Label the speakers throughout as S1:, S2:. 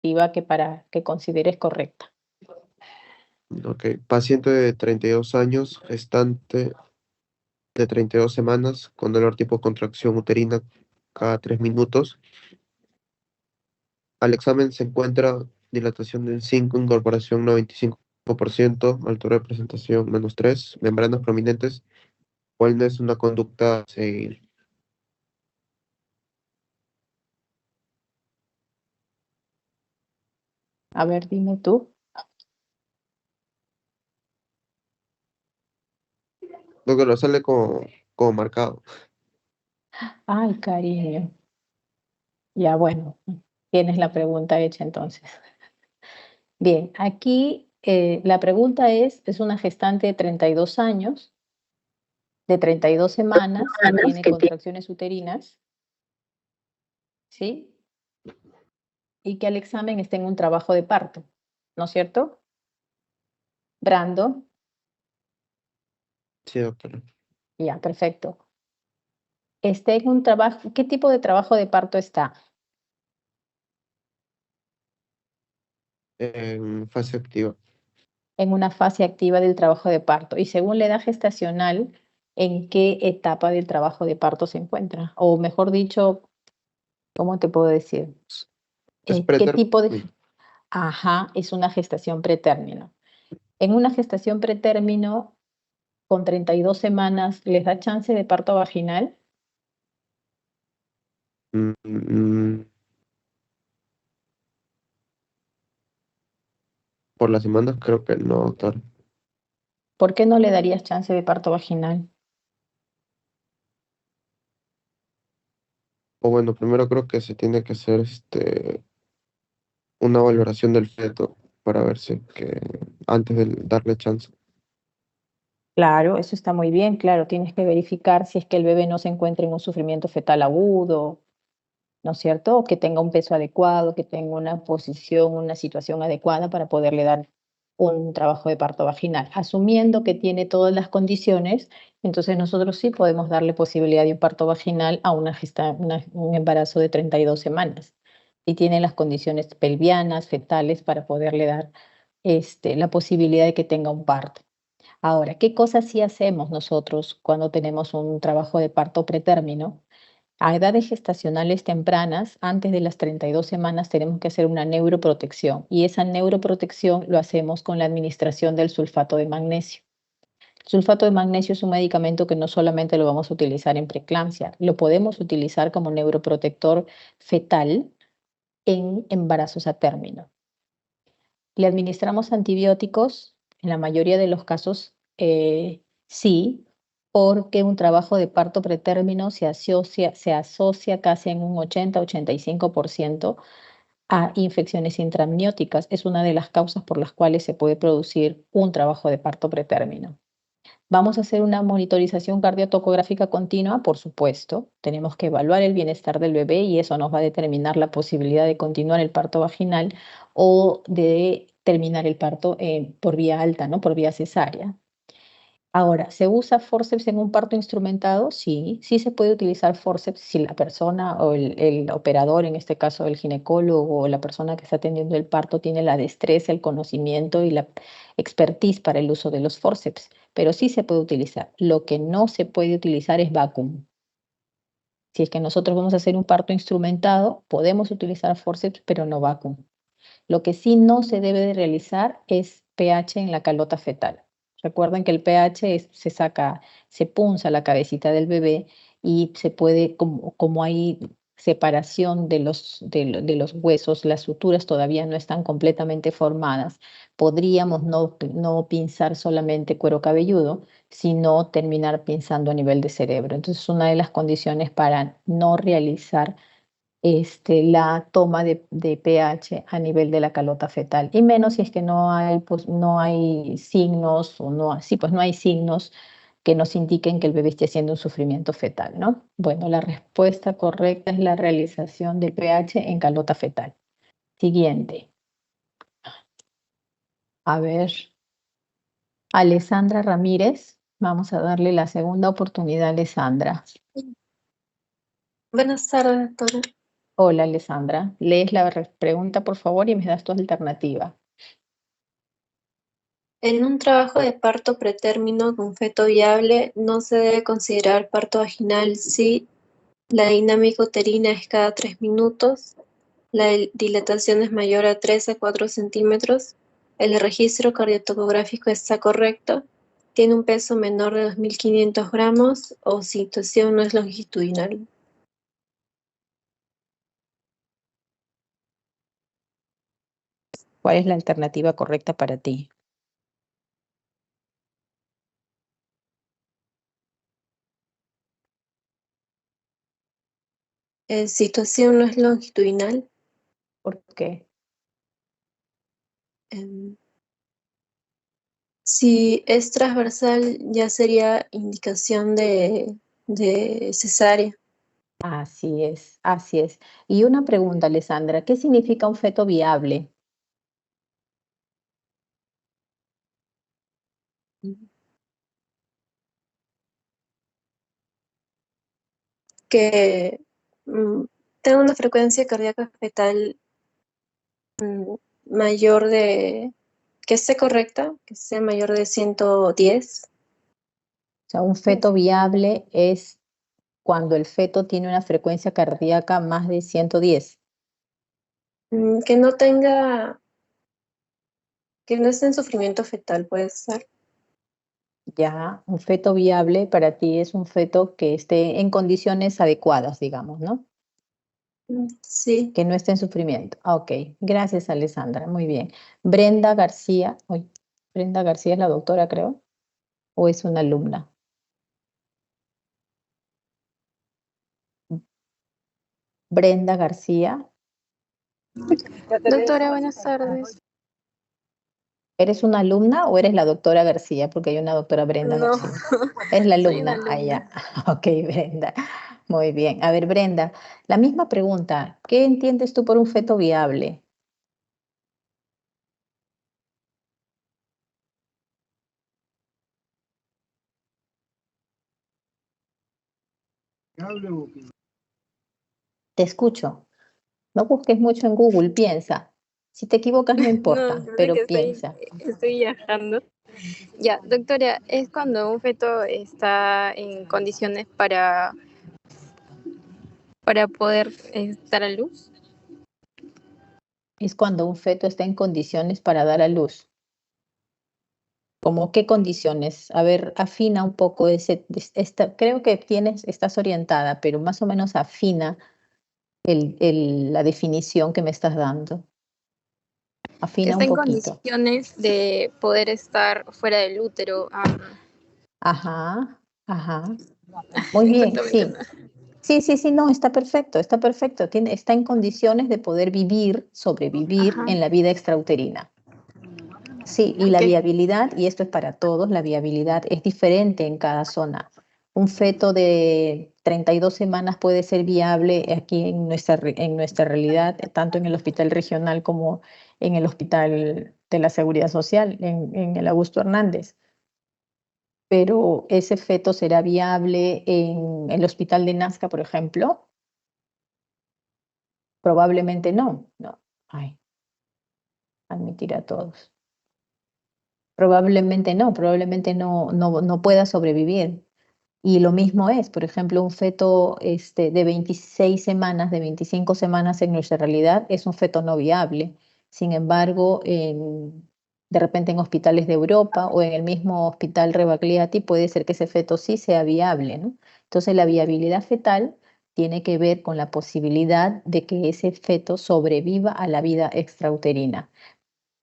S1: expectativa para que consideres correcta.
S2: Ok, paciente de 32 años, gestante de 32 semanas, con dolor tipo contracción uterina cada 3 minutos. Al examen se encuentra dilatación de 5, incorporación 95%, altura de presentación -3, membranas prominentes. ¿Cuál no es una conducta a seguir?
S1: A ver, dime tú.
S2: Lo que lo sale como marcado.
S1: Ay, cariño. Ya, bueno, tienes la pregunta hecha entonces. Bien, aquí la pregunta es una gestante de 32 años, de 32 semanas, que tiene contracciones uterinas, ¿sí? Y que al examen está en un trabajo de parto, ¿no es cierto? Brando,
S2: Sí, doctora.
S1: ya, perfecto. Está en un trabajo, ¿qué tipo de trabajo de parto está?
S2: En fase activa.
S1: En una fase activa del trabajo de parto. Y según la edad gestacional, ¿en qué etapa del trabajo de parto se encuentra? O mejor dicho, ¿cómo te puedo decir?
S2: Es
S1: ¿Qué tipo de...
S2: pretérmino.
S1: Ajá, es una gestación pretérmino. En una gestación pretérmino, con 32 semanas, ¿les da chance de parto vaginal?
S2: Mm, mm, por las semanas creo que no, doctor.
S1: ¿Por qué no le darías chance de parto vaginal?
S2: O bueno, primero creo que se tiene que hacer una valoración del feto para ver si que antes de darle chance.
S1: Claro, eso está muy bien, claro, tienes que verificar si es que el bebé no se encuentra en un sufrimiento fetal agudo, ¿no es cierto? O que tenga un peso adecuado, que tenga una posición, una situación adecuada para poderle dar un trabajo de parto vaginal. Asumiendo que tiene todas las condiciones, entonces nosotros sí podemos darle posibilidad de un parto vaginal a un embarazo de 32 semanas. Y tiene las condiciones pelvianas, fetales, para poderle dar la posibilidad de que tenga un parto. Ahora, ¿qué cosas sí hacemos nosotros cuando tenemos un trabajo de parto pretérmino? A edades gestacionales tempranas, antes de las 32 semanas, tenemos que hacer una neuroprotección y esa neuroprotección lo hacemos con la administración del sulfato de magnesio. El sulfato de magnesio es un medicamento que no solamente lo vamos a utilizar en preeclampsia, lo podemos utilizar como neuroprotector fetal en embarazos a término. ¿Le administramos antibióticos? En la mayoría de los casos, sí, porque un trabajo de parto pretérmino se asocia casi en un 80-85% a infecciones intramnióticas. Es una de las causas por las cuales se puede producir un trabajo de parto pretérmino. ¿Vamos a hacer una monitorización cardiotocográfica continua? Por supuesto. Tenemos que evaluar el bienestar del bebé y eso nos va a determinar la posibilidad de continuar el parto vaginal o de terminar el parto por vía alta, ¿no? Por vía cesárea. Ahora, ¿se usa forceps en un parto instrumentado? Sí, sí se puede utilizar forceps si la persona o el operador, en este caso el ginecólogo o la persona que está atendiendo el parto, tiene la destreza, el conocimiento y la expertise para el uso de los forceps, pero sí se puede utilizar. Lo que no se puede utilizar es vacuum. Si es que nosotros vamos a hacer un parto instrumentado, podemos utilizar forceps, pero no vacuum. Lo que sí no se debe de realizar es pH en la calota fetal. Recuerden que el pH se saca, se punza la cabecita del bebé y se puede, como hay separación de los huesos, las suturas todavía no están completamente formadas, podríamos no pinzar solamente cuero cabelludo, sino terminar pinzando a nivel de cerebro. Entonces, una de las condiciones para no realizar la toma de pH a nivel de la calota fetal, y menos si es que no hay, pues, no hay signos o no, sí, pues no hay signos que nos indiquen que el bebé esté haciendo un sufrimiento fetal, ¿no? Bueno, la respuesta correcta es la realización del pH en calota fetal. Siguiente. A ver, Alessandra Ramírez. Vamos a darle la segunda oportunidad a Alessandra.
S3: Buenas tardes, doctora.
S1: Hola, Alessandra. Lees la pregunta, por favor, y me das tu alternativa.
S3: En un trabajo de parto pretérmino con feto viable, no se debe considerar parto vaginal si la dinámica uterina es cada 3 minutos, la dilatación es mayor a 3 a 4 centímetros, el registro cardiotocográfico está correcto, tiene un peso menor de 2.500 gramos o situación no es longitudinal.
S1: ¿Cuál es la alternativa correcta para ti?
S3: Situación no es longitudinal.
S1: ¿Por qué?
S3: Em, Si es transversal, ya sería indicación de cesárea.
S1: Así es, así es. Y una pregunta, Alessandra, ¿qué significa un feto viable?
S3: Que tenga una frecuencia cardíaca fetal mayor de, que esté correcta, que sea mayor de 110.
S1: O sea, un feto viable es cuando el feto tiene una frecuencia cardíaca más de 110.
S3: Que no tenga, que no esté en sufrimiento fetal, puede ser.
S1: Ya, un feto viable para ti es un feto que esté en condiciones adecuadas, digamos, ¿no?
S3: Sí,
S1: Que no esté en sufrimiento. Ah, ok, gracias, Alessandra, muy bien. Brenda García, uy, Brenda García es la doctora, creo, o es una alumna. Brenda García,
S4: Doctora, buenas tardes.
S1: ¿eres una alumna o eres la doctora García? Porque hay una doctora Brenda
S4: No,
S1: García. Eres la
S4: soy una
S1: alumna, ah,
S4: alumna.
S1: ya. Ok, Brenda. Muy bien. A ver, Brenda, la misma pregunta. ¿Qué entiendes tú por un feto viable? Te escucho. No busques mucho en Google, piensa. Si te equivocas, no
S4: No,
S1: importa,
S4: es que
S1: pero piensa.
S4: estoy viajando. Ya, doctora, es cuando un feto está en condiciones para poder dar a luz.
S1: Es cuando un feto está en condiciones para dar a luz. ¿Cómo qué condiciones? A ver, afina un poco creo que estás orientada, pero más o menos afina la definición que me estás dando.
S4: Que
S1: Afina
S4: está
S1: un
S4: en
S1: poquito.
S4: condiciones de poder estar fuera del útero.
S1: Ajá, ajá. Muy bien,
S4: Exactamente,
S1: sí.
S4: ¿no?
S1: Sí, sí, sí, no, está perfecto, está perfecto. Está en condiciones de poder vivir, sobrevivir
S4: Ajá,
S1: en la vida extrauterina. Sí, y la
S4: ok.
S1: viabilidad, y esto es para todos, la viabilidad es diferente en cada zona. Un feto de 32 semanas puede ser viable aquí en nuestra realidad, tanto en el hospital regional como en el hospital de la Seguridad Social, en el Augusto Hernández. Pero ese feto será viable en el hospital de Nazca, por ejemplo. Probablemente no. No. Ay, admitir a todos. Probablemente no pueda sobrevivir. Y lo mismo es, por ejemplo, un feto de 26 semanas, de 25 semanas en nuestra realidad es un feto no viable. Sin embargo, de repente en hospitales de Europa o en el mismo hospital Rebagliati puede ser que ese feto sí sea viable, ¿no? Entonces, la viabilidad fetal tiene que ver con la posibilidad de que ese feto sobreviva a la vida extrauterina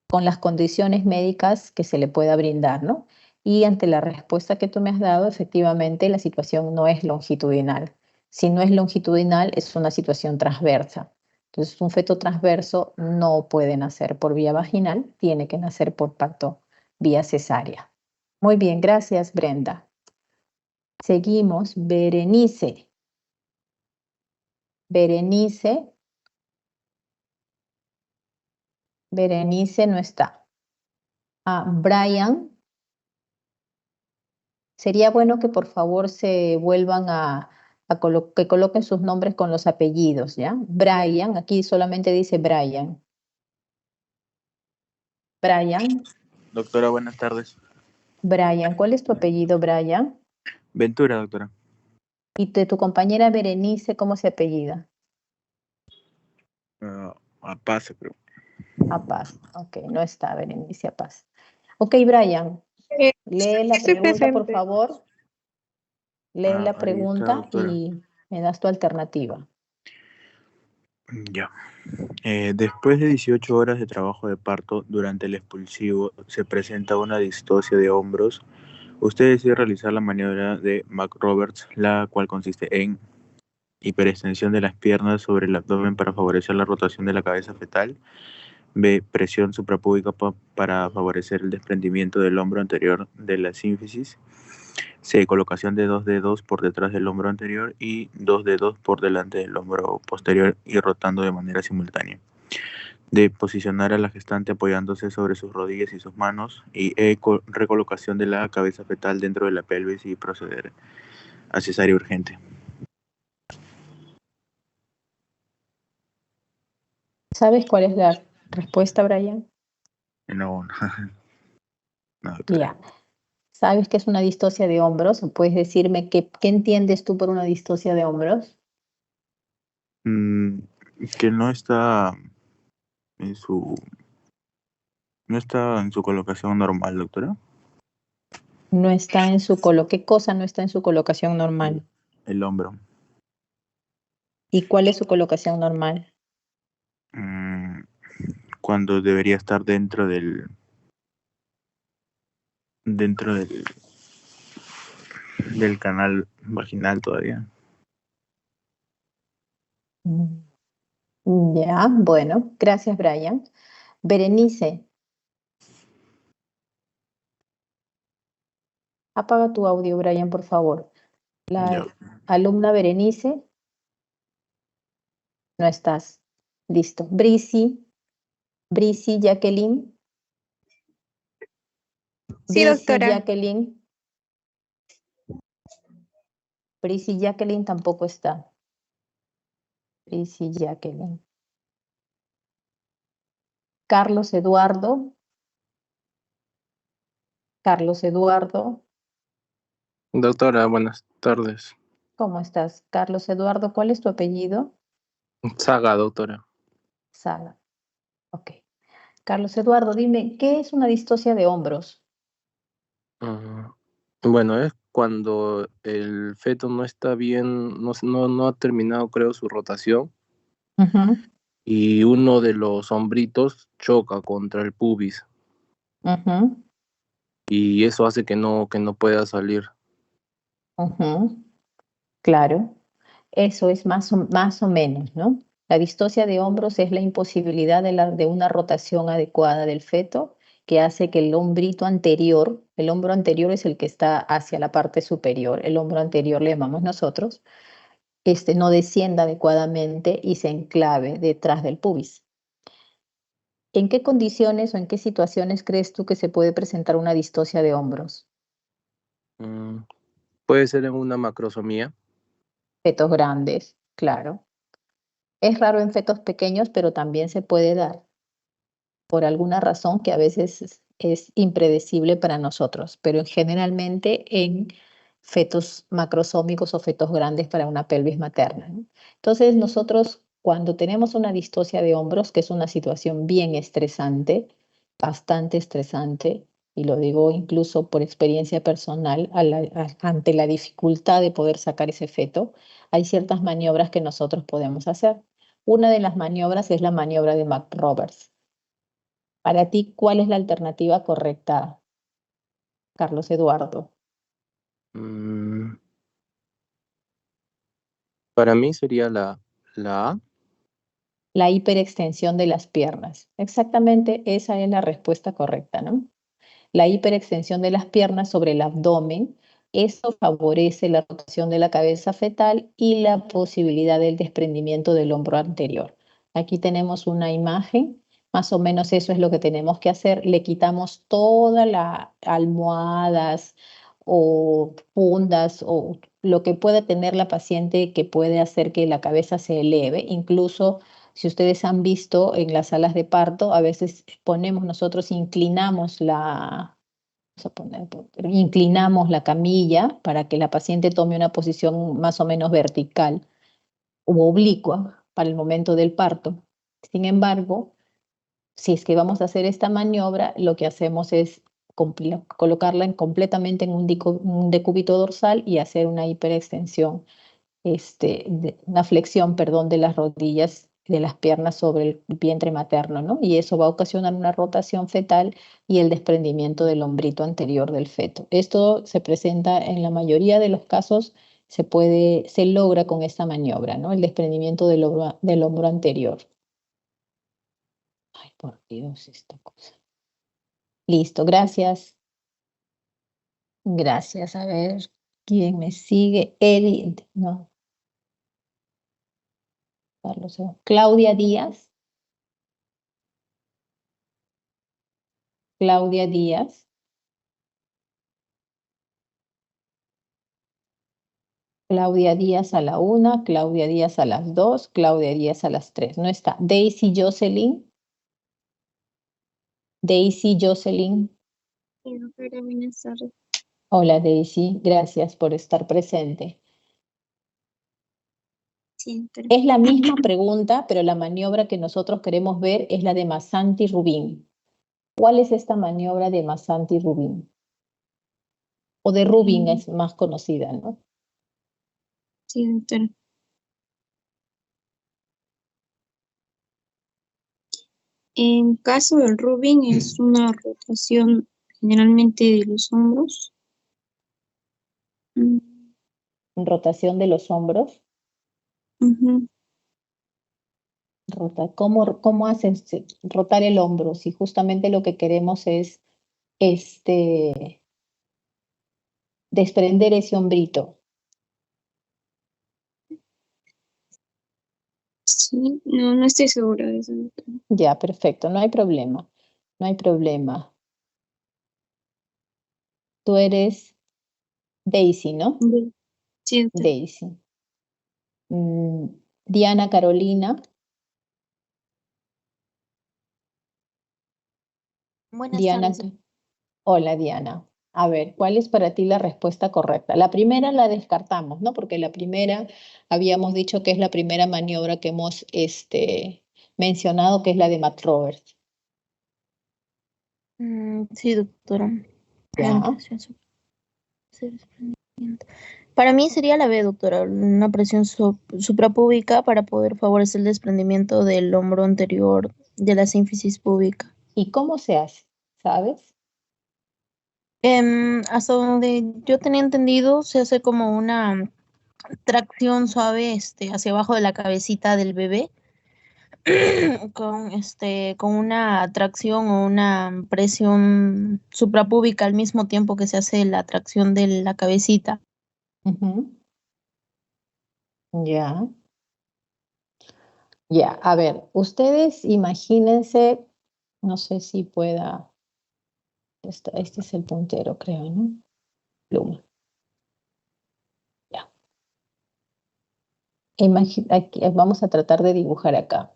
S1: con las condiciones médicas que se le pueda brindar, ¿no? Y ante la respuesta que tú me has dado, efectivamente la situación no es longitudinal. Si no es longitudinal, es una situación transversa. Entonces, un feto transverso no puede nacer por vía vaginal, tiene que nacer por parto vía cesárea. Muy bien, gracias, Brenda. Seguimos. Berenice. Berenice. Berenice no está. Ah, Brian. Sería bueno que por favor se vuelvan a que coloquen sus nombres con los apellidos, ¿ya? Brian, aquí solamente dice Brian. Brian,
S5: Doctora, buenas tardes.
S1: Brian, ¿cuál es tu apellido, Brian?
S5: Ventura, doctora.
S1: Y de tu compañera Berenice, ¿cómo se apellida?
S5: A Paz, creo.
S1: A Paz. Ok, no está Berenice a Paz. Ok, Brian, lee la
S4: Estoy
S1: pregunta, por
S4: presente.
S1: favor. Lee la
S5: Ahí está,
S1: pregunta
S5: doctora.
S1: y me das tu alternativa.
S5: Ya. Después de 18 horas de trabajo de parto durante el expulsivo, se presenta una distocia de hombros. Usted decide realizar la maniobra de McRoberts, la cual consiste en hiperextensión de las piernas sobre el abdomen para favorecer la rotación de la cabeza fetal. B. Presión suprapúbica para favorecer el desprendimiento del hombro anterior de la sínfisis. C. Colocación de 2 dedos por detrás del hombro anterior y 2 dedos por delante del hombro posterior y rotando de manera simultánea. D. Posicionar a la gestante apoyándose sobre sus rodillas y sus manos. Y E. Recolocación de la cabeza fetal dentro de la pelvis y proceder a cesárea urgente.
S1: ¿Sabes cuál es la respuesta, Brian?
S5: No, no, doctora.
S1: Ya. ¿Sabes qué es una distocia de hombros? ¿O puedes decirme qué entiendes tú por una distocia de hombros?
S5: Que no está en su colocación normal, doctora.
S1: No está en su ¿Qué cosa no está en su colocación normal?
S5: El hombro.
S1: ¿Y cuál es su colocación normal?
S5: Cuando debería estar dentro del canal vaginal todavía.
S1: Ya, bueno, gracias, Brian. Berenice, apaga tu audio, Brian, por favor. La
S5: Ya.
S1: alumna Berenice, no estás. Listo. Brisi, Jacqueline.
S4: Sí, doctora.
S1: Jacqueline. Brisi Jacqueline tampoco está. Brisi Jacqueline. Carlos Eduardo. Carlos Eduardo.
S6: Doctora, buenas tardes.
S1: ¿Cómo estás? Carlos Eduardo, ¿cuál es tu apellido?
S6: Saga, doctora.
S1: Saga. Ok. Carlos Eduardo, dime, ¿qué es una distocia de hombros?
S6: Bueno, es cuando el feto no está bien, no ha terminado, creo, su rotación
S1: Ujú,
S6: y uno de los hombritos choca contra el pubis
S1: ujú,
S6: y eso hace que no pueda salir.
S1: ujú. Claro, eso es más o menos, ¿no? La distocia de hombros es la imposibilidad de una rotación adecuada del feto que hace que el hombro anterior es el que está hacia la parte superior, el hombro anterior le llamamos nosotros, no descienda adecuadamente y se enclave detrás del pubis. ¿En qué condiciones o en qué situaciones crees tú que se puede presentar una distocia de hombros?
S6: Mm, Puede ser en una macrosomía.
S1: Fetos grandes, claro. Es raro en fetos pequeños, pero también se puede dar por alguna razón que a veces es impredecible para nosotros, pero generalmente en fetos macrosómicos o fetos grandes para una pelvis materna, ¿no? Entonces, nosotros cuando tenemos una distocia de hombros, que es una situación bien estresante, bastante estresante, y lo digo incluso por experiencia personal, ante la dificultad de poder sacar ese feto, hay ciertas maniobras que nosotros podemos hacer. Una de las maniobras es la maniobra de McRoberts. Para ti, ¿cuál es la alternativa correcta, Carlos Eduardo?
S6: Mm, para mí sería la A.
S1: La hiperextensión de las piernas. Exactamente esa es la respuesta correcta, ¿no? La hiperextensión de las piernas sobre el abdomen, eso favorece la rotación de la cabeza fetal y la posibilidad del desprendimiento del hombro anterior. Aquí tenemos una imagen, más o menos eso es lo que tenemos que hacer. Le quitamos todas las almohadas o fundas o lo que pueda tener la paciente que puede hacer que la cabeza se eleve. Incluso si ustedes han visto en las salas de parto, a veces nosotros inclinamos inclinamos la camilla para que la paciente tome una posición más o menos vertical u oblicua para el momento del parto. Sin embargo, si es que vamos a hacer esta maniobra, lo que hacemos es colocarla completamente en un decúbito dorsal y hacer una hiperextensión, una flexión, perdón, de las rodillas, de las piernas sobre el vientre materno, ¿no? Y eso va a ocasionar una rotación fetal y el desprendimiento del hombrito anterior del feto. Esto se presenta en la mayoría de los casos, se logra con esta maniobra, ¿no? El desprendimiento del hombro anterior. Ay, por Dios, esta cosa. Listo, gracias. Gracias. A ver, ¿quién me sigue? No. Carlos, Claudia Díaz. Claudia Díaz. Claudia Díaz a la 1, Claudia Díaz a las 2, Claudia Díaz a las 3. No está. Daisy Jocelyn. Daisy Jocelyn.
S3: Sí, doctora, buenas tardes.
S1: Hola Daisy, gracias por estar presente.
S3: Sí, doctora.
S1: Es la misma pregunta, pero la maniobra que nosotros queremos ver es la de Masanti-Rubin. ¿Cuál es esta maniobra de Masanti-Rubin? O de Rubin es más conocida, ¿no?
S3: Sí, doctora. En caso del Rubin es una rotación generalmente de los hombros.
S1: Rotación de los hombros.
S3: Ujú.
S1: ¿Cómo haces rotar el hombro? Si justamente lo que queremos es desprender ese hombrito.
S3: Sí, no estoy segura de eso, doctora.
S1: Ya, perfecto, no hay problema. No hay problema. Tú eres Daisy, ¿no?
S3: Sí, doctora.
S1: Daisy. Diana Carolina.
S7: Buenas
S1: Diana,
S7: tardes.
S1: hola Diana. A ver, ¿cuál es para ti la respuesta correcta? La primera la descartamos, ¿no? Porque la primera habíamos dicho que es la primera maniobra que hemos mencionado, que es la de Matt Roberts.
S7: Sí, doctora.
S1: Ya.
S7: Para mí sería la B, doctora, una presión suprapúbica para poder favorecer el desprendimiento del hombro anterior de la sínfisis púbica.
S1: ¿Y cómo se hace? ¿Sabes?
S7: Hasta donde yo tenía entendido, se hace como una tracción suave hacia abajo de la cabecita del bebé con una tracción o una presión suprapúbica al mismo tiempo que se hace la tracción de la cabecita.
S1: Ya. Ya, a ver, ustedes imagínense, no sé si pueda, este es el puntero, creo, ¿no? Pluma. Ya. Aquí, vamos a tratar de dibujar acá.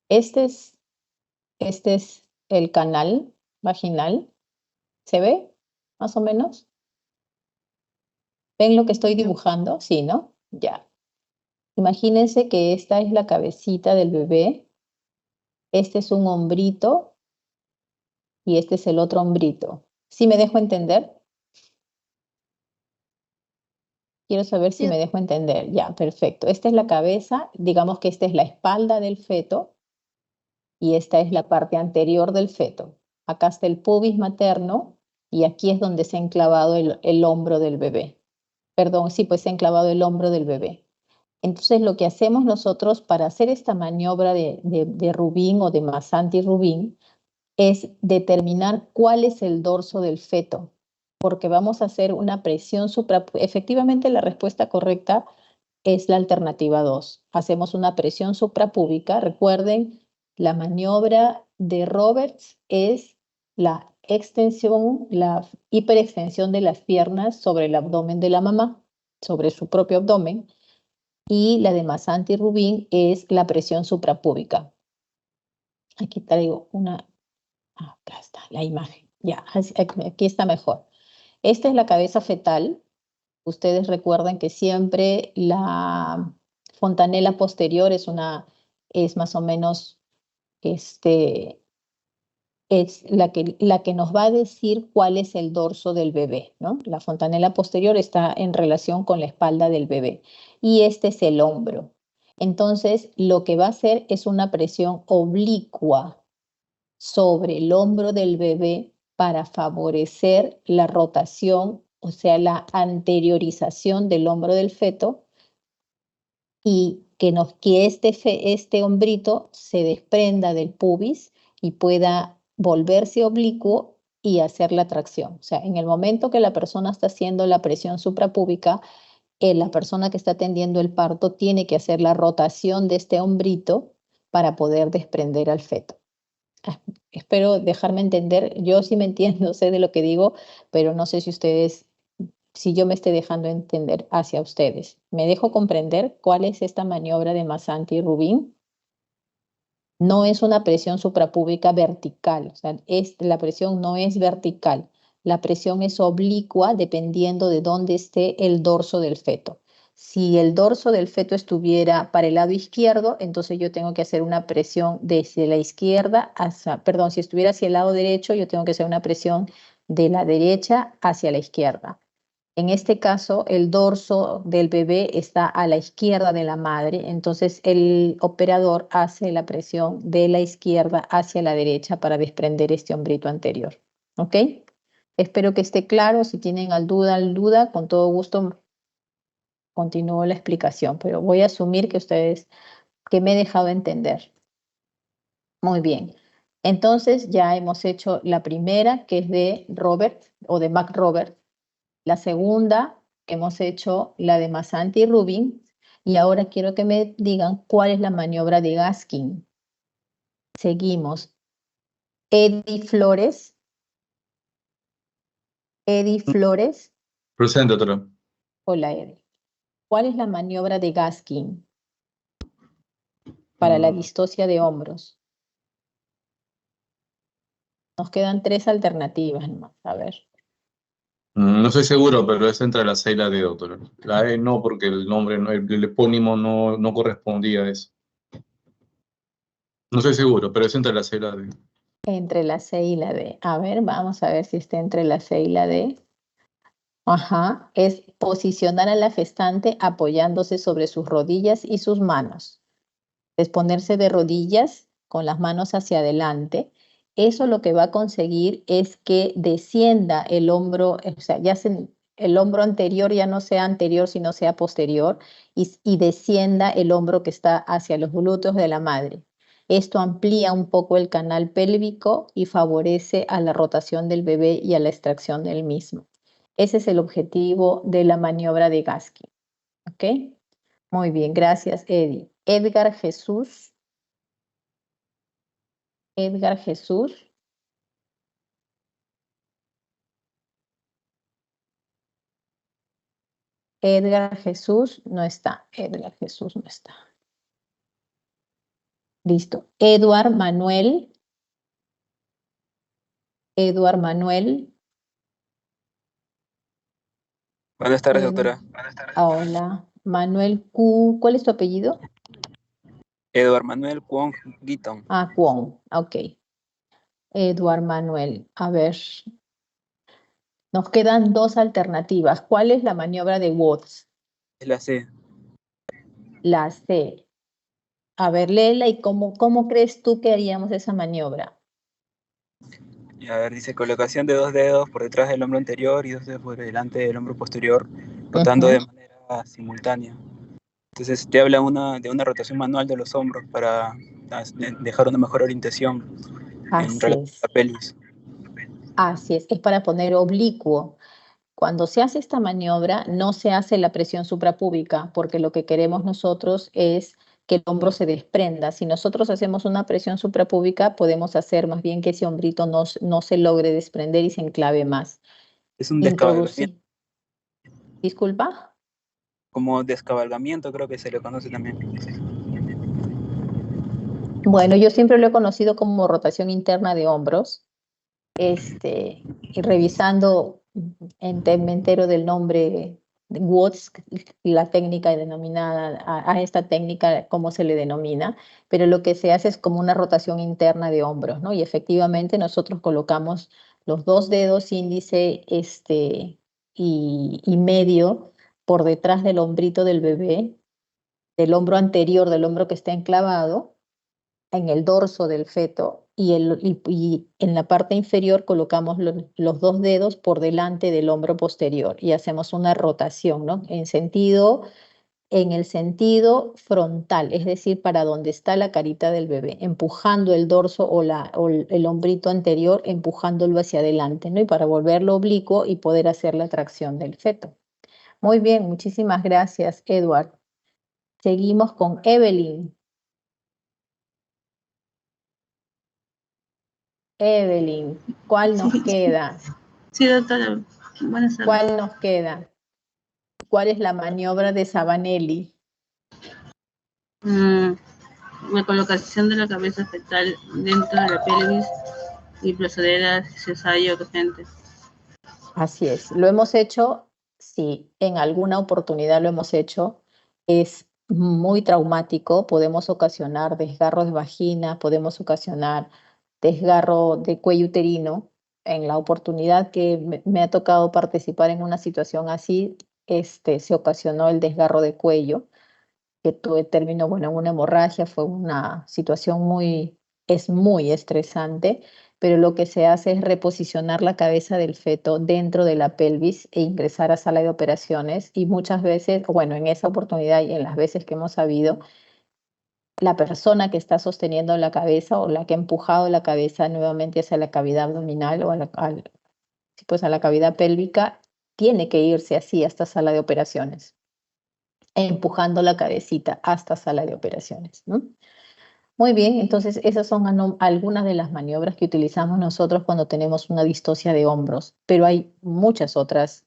S1: Este es el canal vaginal. ¿Se ve? Más o menos. ¿Ven lo que estoy dibujando? Sí, ¿no? Ya. Imagínense que esta es la cabecita del bebé. Este es un hombrito y este es el otro hombrito. ¿Sí me dejo entender? Quiero saber si
S7: Sí.
S1: me dejo entender. Ya, perfecto. Esta es la cabeza, digamos que esta es la espalda del feto y esta es la parte anterior del feto. Acá está el pubis materno y aquí es donde se ha enclavado el hombro del bebé. Perdón, sí, pues se ha enclavado el hombro del bebé. Entonces, lo que hacemos nosotros para hacer esta maniobra de Rubin o de Masanti-Rubin es determinar cuál es el dorso del feto, porque vamos a hacer una presión efectivamente la respuesta correcta es la alternativa 2. Hacemos una presión suprapúbica. Recuerden, la maniobra de Roberts es extensión, la hiperextensión de las piernas sobre el abdomen de la mamá, sobre su propio abdomen, y la de Masanti y Rubin es la presión suprapúbica. Aquí traigo una, acá está la imagen, ya, aquí está mejor. Esta es la cabeza fetal. Ustedes recuerdan que siempre la fontanela posterior es más o menos, es la que nos va a decir cuál es el dorso del bebé, ¿no? La fontanela posterior está en relación con la espalda del bebé y este es el hombro. Entonces, lo que va a hacer es una presión oblicua sobre el hombro del bebé para favorecer la rotación, o sea, la anteriorización del hombro del feto y que este hombrito se desprenda del pubis y pueda volverse oblicuo y hacer la tracción. O sea, en el momento que la persona está haciendo la presión suprapúbica, la persona que está atendiendo el parto tiene que hacer la rotación de este hombrito para poder desprender al feto. Espero dejarme entender. Yo sí me entiendo, sé de lo que digo, pero no sé si yo me esté dejando entender hacia ustedes. ¿Me dejo comprender cuál es esta maniobra de Masanti y Rubin? No es una presión suprapúbica vertical, o sea, la presión no es vertical, la presión es oblicua dependiendo de dónde esté el dorso del feto. Si el dorso del feto estuviera para el lado izquierdo, entonces yo tengo que hacer una presión desde la izquierda perdón, si estuviera hacia el lado derecho, yo tengo que hacer una presión de la derecha hacia la izquierda. En este caso, el dorso del bebé está a la izquierda de la madre, entonces el operador hace la presión de la izquierda hacia la derecha para desprender este hombrito anterior. ¿Ok? Espero que esté claro. Si tienen duda, con todo gusto continúo la explicación, pero voy a asumir que me he dejado entender. Muy bien. Entonces ya hemos hecho la primera, que es de Robert o de McRobert. La segunda, hemos hecho la de Masanti y Rubin, y ahora quiero que me digan cuál es la maniobra de Gaskin. Seguimos. Eddie Flores. Eddie Flores.
S8: Presente, doctora.
S1: Hola, Eddie. ¿Cuál es la maniobra de Gaskin para la distocia de hombros? Nos quedan 3 alternativas nomás. A ver.
S8: No estoy seguro, pero es entre la C y la D, doctora. La E no, porque el nombre, el epónimo no correspondía a eso. No estoy seguro, pero es entre la C y la D.
S1: Entre la C y la D. A ver, vamos a ver si está entre la C y la D. Ajá, es posicionar a la gestante apoyándose sobre sus rodillas y sus manos. Es ponerse de rodillas con las manos hacia adelante. Eso lo que va a conseguir es que descienda el hombro, o sea, el hombro anterior ya no sea anterior, sino sea posterior, y descienda el hombro que está hacia los glúteos de la madre. Esto amplía un poco el canal pélvico y favorece a la rotación del bebé y a la extracción del mismo. Ese es el objetivo de la maniobra de Gaskin. ¿Ok? Muy bien, gracias, Eddie. Edgar Jesús. Edgar Jesús. Edgar Jesús no está. Edgar Jesús no está. Listo. Eduard Manuel. Eduard Manuel.
S9: Buenas tardes, doctora.
S1: Hola. Manuel Q. ¿Cuál es tu apellido?
S9: Eduard Manuel Kwong Guiton.
S1: Ah, Kwong. Ok. Eduard Manuel. A ver. Nos quedan 2 alternativas. ¿Cuál es la maniobra de Watts?
S9: Es la C.
S1: La C. A ver, léela y ¿cómo crees tú que haríamos esa maniobra?
S9: Y a ver, dice colocación de 2 dedos por detrás del hombro anterior y 2 dedos por delante del hombro posterior, rotando de manera simultánea. Entonces te habla de una rotación manual de los hombros para dejar una mejor orientación en relación a la pelvis.
S1: Así es para poner oblicuo. Cuando se hace esta maniobra, no se hace la presión suprapúbica, porque lo que queremos nosotros es que el hombro se desprenda. Si nosotros hacemos una presión suprapúbica, podemos hacer más bien que ese hombrito no se logre desprender y se enclave más.
S9: Es un descabalgamiento,
S1: Introducir. Disculpa.
S9: como descabalgamiento creo que se le conoce también.
S1: Bueno, yo siempre lo he conocido como rotación interna de hombros. Y revisando, me entero del nombre de Watts, la técnica denominada, a esta técnica, cómo se le denomina, pero lo que se hace es como una rotación interna de hombros, ¿no? Y efectivamente nosotros colocamos los dos dedos índice y medio por detrás del hombrito del bebé, del hombro anterior, del hombro que está enclavado en el dorso del feto y en la parte inferior colocamos los dos dedos por delante del hombro posterior y hacemos una rotación, ¿no? En el sentido frontal, es decir, para donde está la carita del bebé, empujando el dorso o el hombrito anterior, empujándolo hacia adelante, ¿no? Y para volverlo oblicuo y poder hacer la tracción del feto. Muy bien, muchísimas gracias, Edward. Seguimos con Evelyn. Evelyn, ¿cuál nos queda?
S10: Sí, doctora. Buenas tardes.
S1: ¿Cuál nos queda? ¿Cuál es la maniobra de Sabanelli?
S10: La colocación de la cabeza fetal dentro de la pelvis y proceder a cesárea urgente.
S1: Así es, lo hemos hecho, sí, en alguna oportunidad lo hemos hecho. Es muy traumático, podemos ocasionar desgarro de vagina, podemos ocasionar desgarro de cuello uterino. En la oportunidad que me ha tocado participar en una situación así, se ocasionó el desgarro de cuello, que terminó, bueno, en una hemorragia. Fue una situación es muy estresante, pero lo que se hace es reposicionar la cabeza del feto dentro de la pelvis e ingresar a sala de operaciones. Y muchas veces, bueno, en esa oportunidad y en las veces que hemos sabido, la persona que está sosteniendo la cabeza o la que ha empujado la cabeza nuevamente hacia la cavidad abdominal o pues a la cavidad pélvica, tiene que irse así hasta sala de operaciones, empujando la cabecita hasta sala de operaciones, ¿no? Muy bien, entonces esas son algunas de las maniobras que utilizamos nosotros cuando tenemos una distocia de hombros, pero hay muchas otras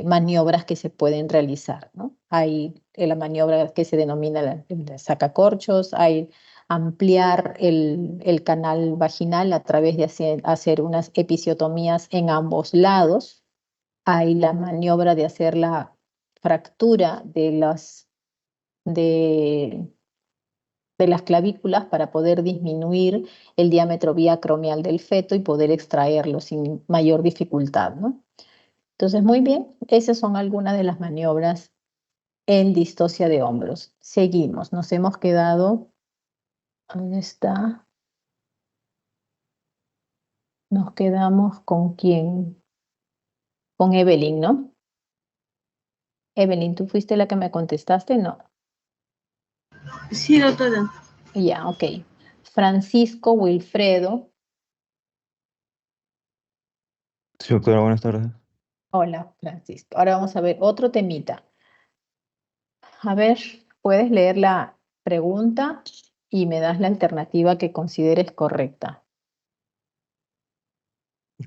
S1: maniobras que se pueden realizar, ¿no? Hay la maniobra que se denomina el sacacorchos, hay ampliar el canal vaginal a través de hacer unas episiotomías en ambos lados. Hay la maniobra de hacer la fractura de las clavículas para poder disminuir el diámetro vía acromial del feto y poder extraerlo sin mayor dificultad, ¿no? Entonces, muy bien, esas son algunas de las maniobras en distocia de hombros. Seguimos, nos hemos quedado, ¿dónde está? Nos quedamos con quién, con Evelyn, ¿no? Evelyn, ¿tú fuiste la que me contestaste? No.
S10: Sí, doctora.
S1: Ya, ok. Francisco Wilfredo.
S11: Sí, doctora, buenas tardes.
S1: Hola, Francisco. Ahora vamos a ver otro temita. A ver, puedes leer la pregunta y me das la alternativa que consideres correcta.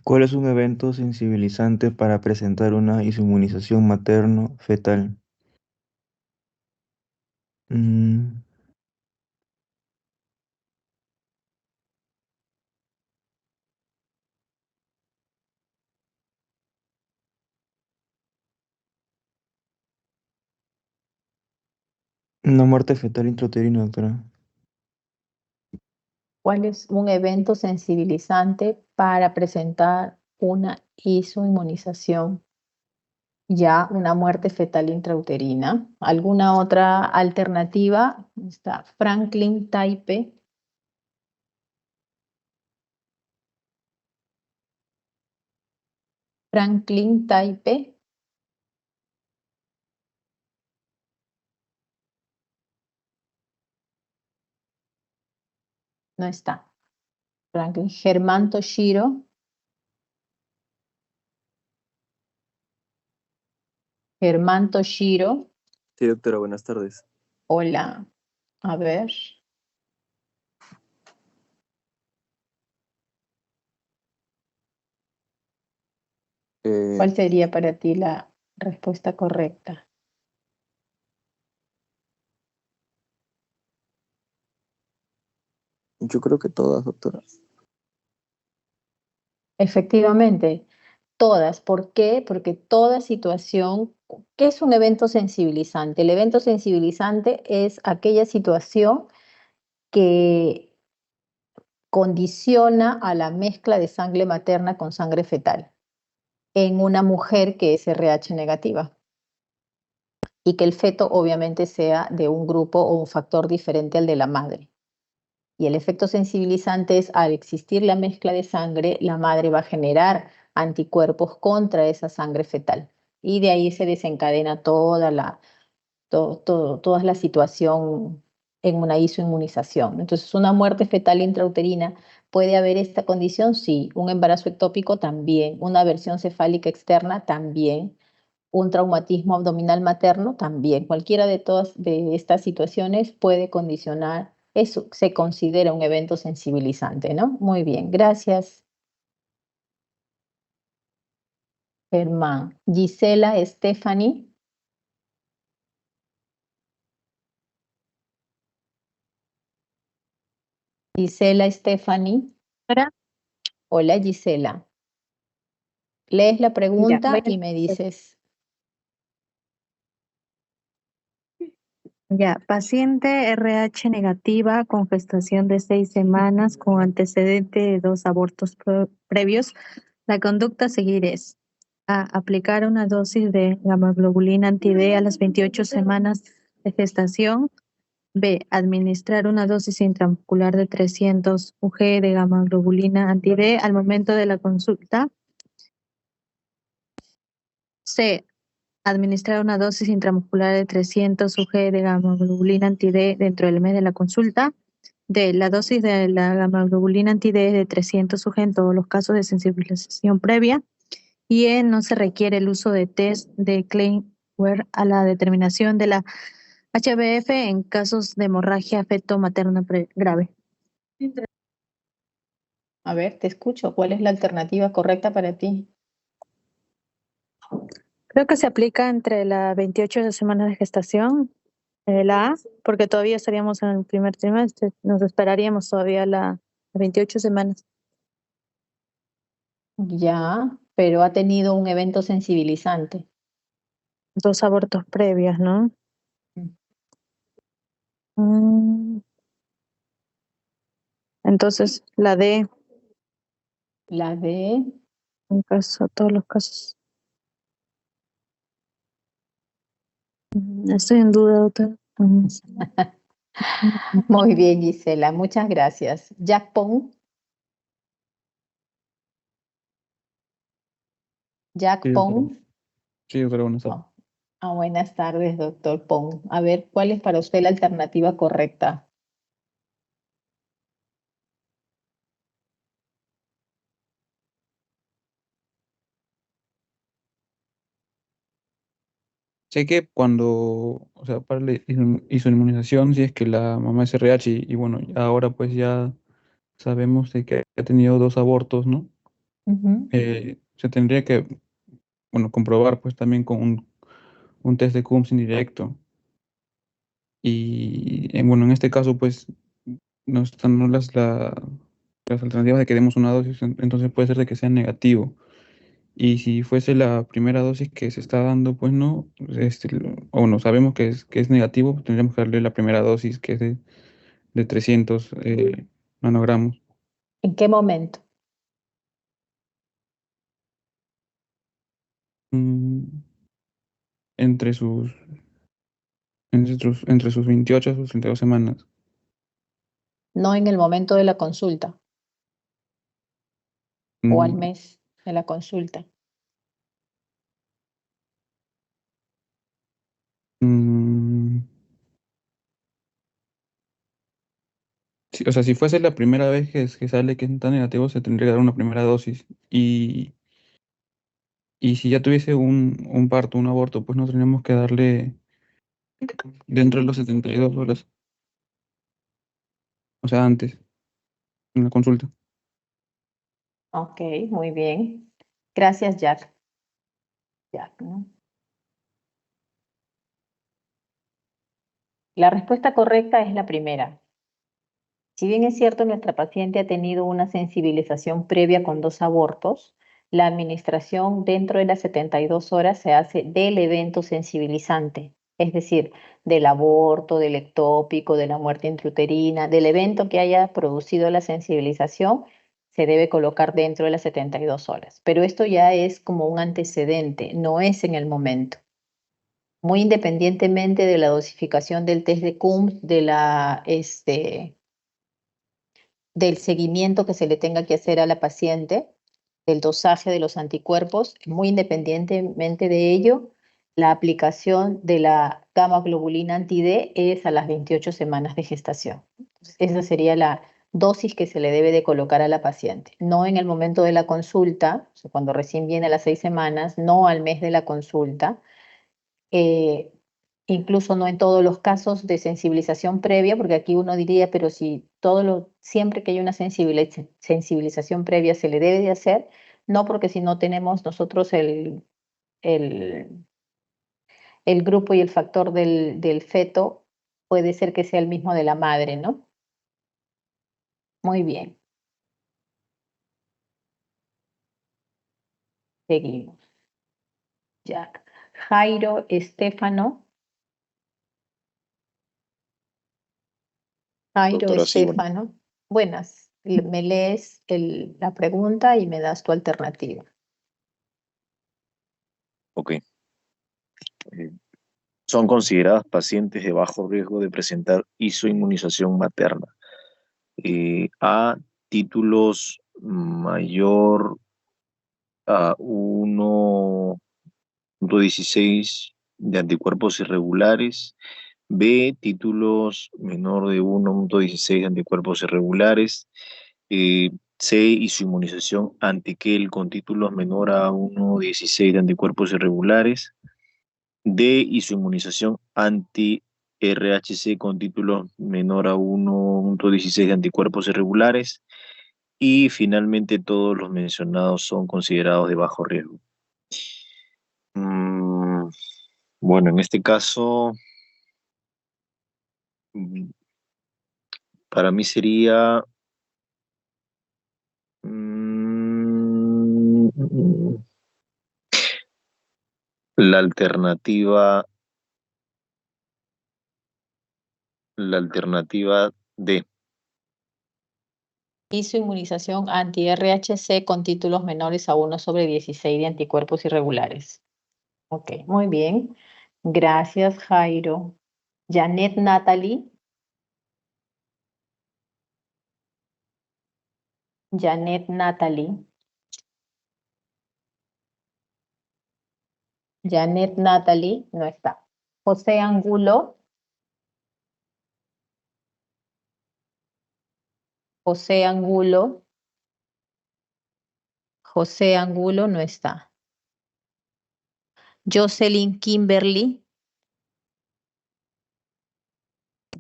S11: ¿Cuál es un evento sensibilizante para presentar una inmunización materno-fetal? Mm, una muerte fetal intrauterina, doctora.
S1: ¿Cuál es un evento sensibilizante para presentar una isoinmunización? Ya, una muerte fetal intrauterina. ¿Alguna otra alternativa? Está Franklin Taipe. Franklin Taipe. No está. Franklin. Germán Toshiro. Germán Toshiro.
S12: Sí, doctora, buenas tardes.
S1: Hola. A ver, ¿cuál sería para ti la respuesta correcta?
S5: Yo creo que todas, doctora.
S1: Efectivamente, todas. ¿Por qué? Porque toda situación, ¿qué es un evento sensibilizante? El evento sensibilizante es aquella situación que condiciona a la mezcla de sangre materna con sangre fetal en una mujer que es RH negativa y que el feto obviamente sea de un grupo o un factor diferente al de la madre. Y el efecto sensibilizante es al existir la mezcla de sangre, la madre va a generar anticuerpos contra esa sangre fetal. Y de ahí se desencadena toda la situación en una isoinmunización. Entonces, una muerte fetal intrauterina, ¿puede haber esta condición? Sí. Un embarazo ectópico también. Una versión cefálica externa también. Un traumatismo abdominal materno también. Cualquiera de todas de estas situaciones puede condicionar, eso se considera un evento sensibilizante, ¿no? Muy bien, gracias, Germán. Gisela Stephanie. Gisela Stephanie. Hola, Gisela. Lees la pregunta y me dices.
S12: Ya, paciente RH negativa con gestación de 6 semanas con antecedente de 2 abortos previos. La conducta a seguir es A. Aplicar una dosis de gamma-globulina anti-D a las 28 semanas de gestación. B. Administrar una dosis intramuscular de 300 UG de gamma-globulina anti-D al momento de la consulta. C. Administrar una dosis intramuscular de 300 UG de gamma-globulina anti-D dentro del mes de la consulta. D. La dosis de la gamma-globulina anti-D es de 300 UG en todos los casos de sensibilización previa. Y E. No se requiere el uso de test de Klein-Wert a la determinación de la HbF en casos de hemorragia feto-materna grave.
S1: A ver, te escucho. ¿Cuál es la alternativa correcta para ti?
S12: Creo que se aplica entre las 28 semanas de gestación, la A, porque todavía estaríamos en el primer trimestre, nos esperaríamos todavía las 28 semanas.
S1: Ya, pero ha tenido un evento sensibilizante.
S12: 2 abortos previos, ¿no? Entonces, la D.
S1: La D.
S12: En caso, todos los casos. Estoy en duda, doctora.
S1: Muy bien, Gisela, muchas gracias. Jack Pong. Jack
S13: Sí,
S1: Pong.
S13: Sí, doctora, buenas tardes.
S1: Buenas tardes, doctor Pong. A ver, ¿cuál es para usted la alternativa correcta?
S13: Sé que cuando, o sea, para la inmunización, si es que la mamá es RH y bueno, ahora pues ya sabemos de que ha tenido 2 abortos, ¿no? Se tendría que, bueno, comprobar pues también con un test de Coombs indirecto. Y bueno, en este caso pues no están no las alternativas de que demos una dosis, entonces puede ser de que sea negativo. Y si fuese la primera dosis que se está dando, pues no, o no sabemos que es negativo, pues tendríamos que darle la primera dosis que es de 300 nanogramos.
S1: ¿En qué momento?
S13: Mm, entre sus, entre sus 28 a sus 32 semanas.
S1: No en el momento de la consulta o al
S13: Mm,
S1: mes de la consulta.
S13: mm, sí, o sea, si fuese la primera vez que sale que está negativo, se tendría que dar una primera dosis. Y si ya tuviese un parto, un aborto, pues no tendríamos que darle dentro de los 72 horas. o sea, antes, en la consulta.
S1: Ok, muy bien. Gracias, Jack. Jack, ¿no? La respuesta correcta es la primera. Si bien es cierto, nuestra paciente ha tenido una sensibilización previa con 2 abortos, la administración dentro de las 72 horas se hace del evento sensibilizante, es decir, del aborto, del ectópico, de la muerte intrauterina, del evento que haya producido la sensibilización, se debe colocar dentro de las 72 horas. Pero esto ya es como un antecedente, no es en el momento. Muy independientemente de la dosificación del test de Coombs, del seguimiento que se le tenga que hacer a la paciente, del dosaje de los anticuerpos, muy independientemente de ello, la aplicación de la gamma globulina anti-D es a las 28 semanas de gestación. Entonces, esa sería la dosis que se le debe de colocar a la paciente. No en el momento de la consulta, o sea, cuando recién viene a las 6 semanas, no al mes de la consulta, eh, incluso no en todos los casos de sensibilización previa, porque aquí uno diría, pero si siempre que hay una sensibilización previa se le debe de hacer, no, porque si no tenemos nosotros el, el grupo y el factor del feto, puede ser que sea el mismo de la madre, ¿no? Muy bien, seguimos. Jack. Jairo Estefano. Jairo
S14: Doctora, sí, bueno,
S1: Estefano. Buenas. Me lees la pregunta y me das tu alternativa.
S14: ok. Son consideradas pacientes de bajo riesgo de presentar isoinmunización materna. A, títulos mayor a 1.16 de anticuerpos irregulares. B, títulos menor de 1.16 de anticuerpos irregulares. C, isoinmunización antiquel con títulos menor a 1.16 de anticuerpos irregulares. D, isoinmunización anti-RHC con títulos menor a 1.16 de anticuerpos irregulares. Y finalmente todos los mencionados son considerados de bajo riesgo. Bueno, en este caso, para mí sería la alternativa D.
S1: Isoinmunización anti-RHC con títulos menores a 1/16 de anticuerpos irregulares. Ok, muy bien. Gracias, Jairo. Janet Natalie. Janet Natalie. Janet Natalie no está. José Angulo. José Angulo. José Angulo no está. Jocelyn Kimberly.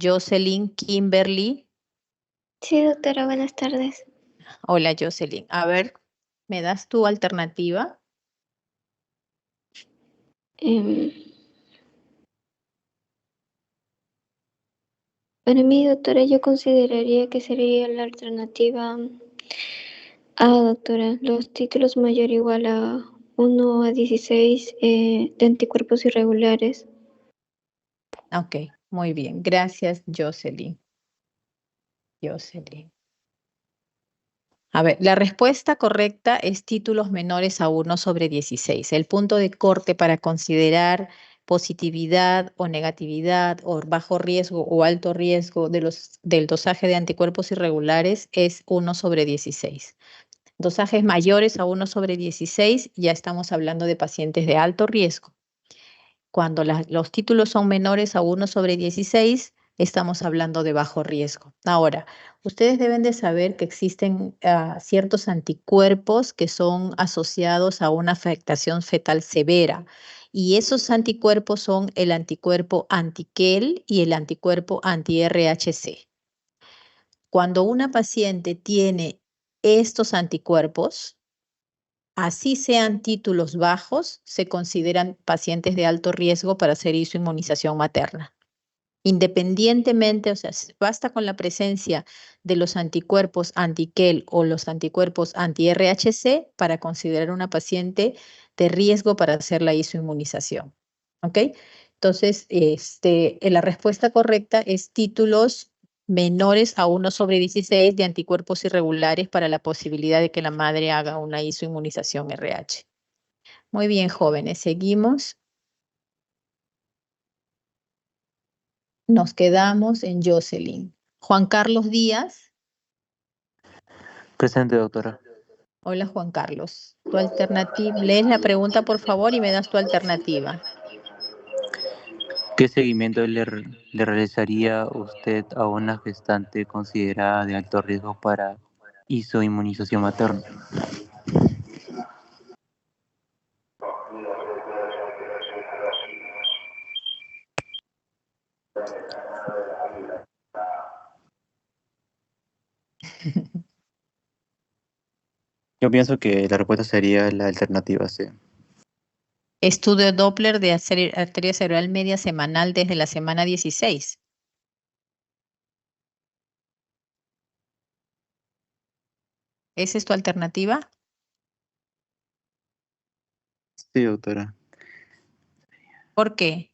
S1: Jocelyn Kimberly.
S3: Sí, doctora, buenas tardes.
S1: Hola, Jocelyn. A ver, ¿me das tu alternativa?
S3: Para mí, doctora, yo consideraría que sería la alternativa A, doctora. Los títulos mayor o igual a 1/16 de anticuerpos irregulares.
S1: Ok, muy bien. Gracias, Jocelyn. Jocelyn. A ver, la respuesta correcta es títulos menores a 1/16. El punto de corte para considerar positividad o negatividad o bajo riesgo o alto riesgo del dosaje de anticuerpos irregulares es 1/16. Dosajes mayores a 1/16 ya estamos hablando de pacientes de alto riesgo. Cuando los títulos son menores a 1/16, estamos hablando de bajo riesgo. Ahora, ustedes deben de saber que existen ciertos anticuerpos que son asociados a una afectación fetal severa. Y esos anticuerpos son el anticuerpo antiquel y el anticuerpo anti-RHC. Cuando una paciente tiene estos anticuerpos, así sean títulos bajos, se consideran pacientes de alto riesgo para hacer isoinmunización materna. Independientemente, o sea, basta con la presencia de los anticuerpos anti-KEL o los anticuerpos anti-RHC para considerar una paciente de riesgo para hacer la isoinmunización. ¿Ok? Entonces, la respuesta correcta es títulos menores a 1/16 de anticuerpos irregulares para la posibilidad de que la madre haga una isoinmunización RH. Muy bien, jóvenes, seguimos. Nos quedamos en Jocelyn. Juan Carlos Díaz.
S15: Presente, doctora.
S1: Hola, Juan Carlos. Tu alternativa. Lees la pregunta, por favor, y me das tu alternativa.
S15: ¿Qué seguimiento le realizaría usted a una gestante considerada de alto riesgo para isoinmunización materna? Yo pienso que la respuesta sería la alternativa C.
S1: Estudio Doppler de arteria cerebral media semanal desde la semana 16. ¿Esa es tu alternativa?
S15: Sí, doctora.
S1: ¿Por qué?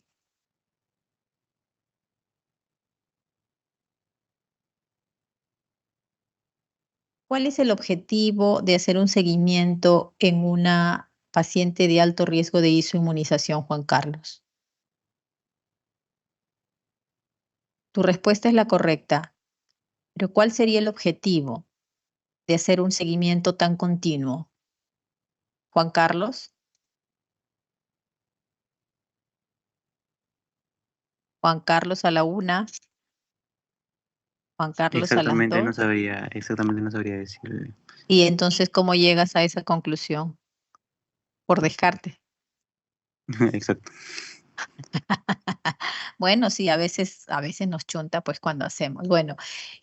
S1: ¿Cuál es el objetivo de hacer un seguimiento en una paciente de alto riesgo de isoinmunización, Juan Carlos? Tu respuesta es la correcta, pero ¿cuál sería el objetivo de hacer un seguimiento tan continuo? Juan Carlos. Juan Carlos a la 1. Juan Carlos a las 2.
S15: Exactamente no sabría decirle.
S1: Y entonces, ¿cómo llegas a esa conclusión? Por descarte.
S15: Exacto.
S1: Bueno, sí, a veces nos chunta pues cuando hacemos. Bueno,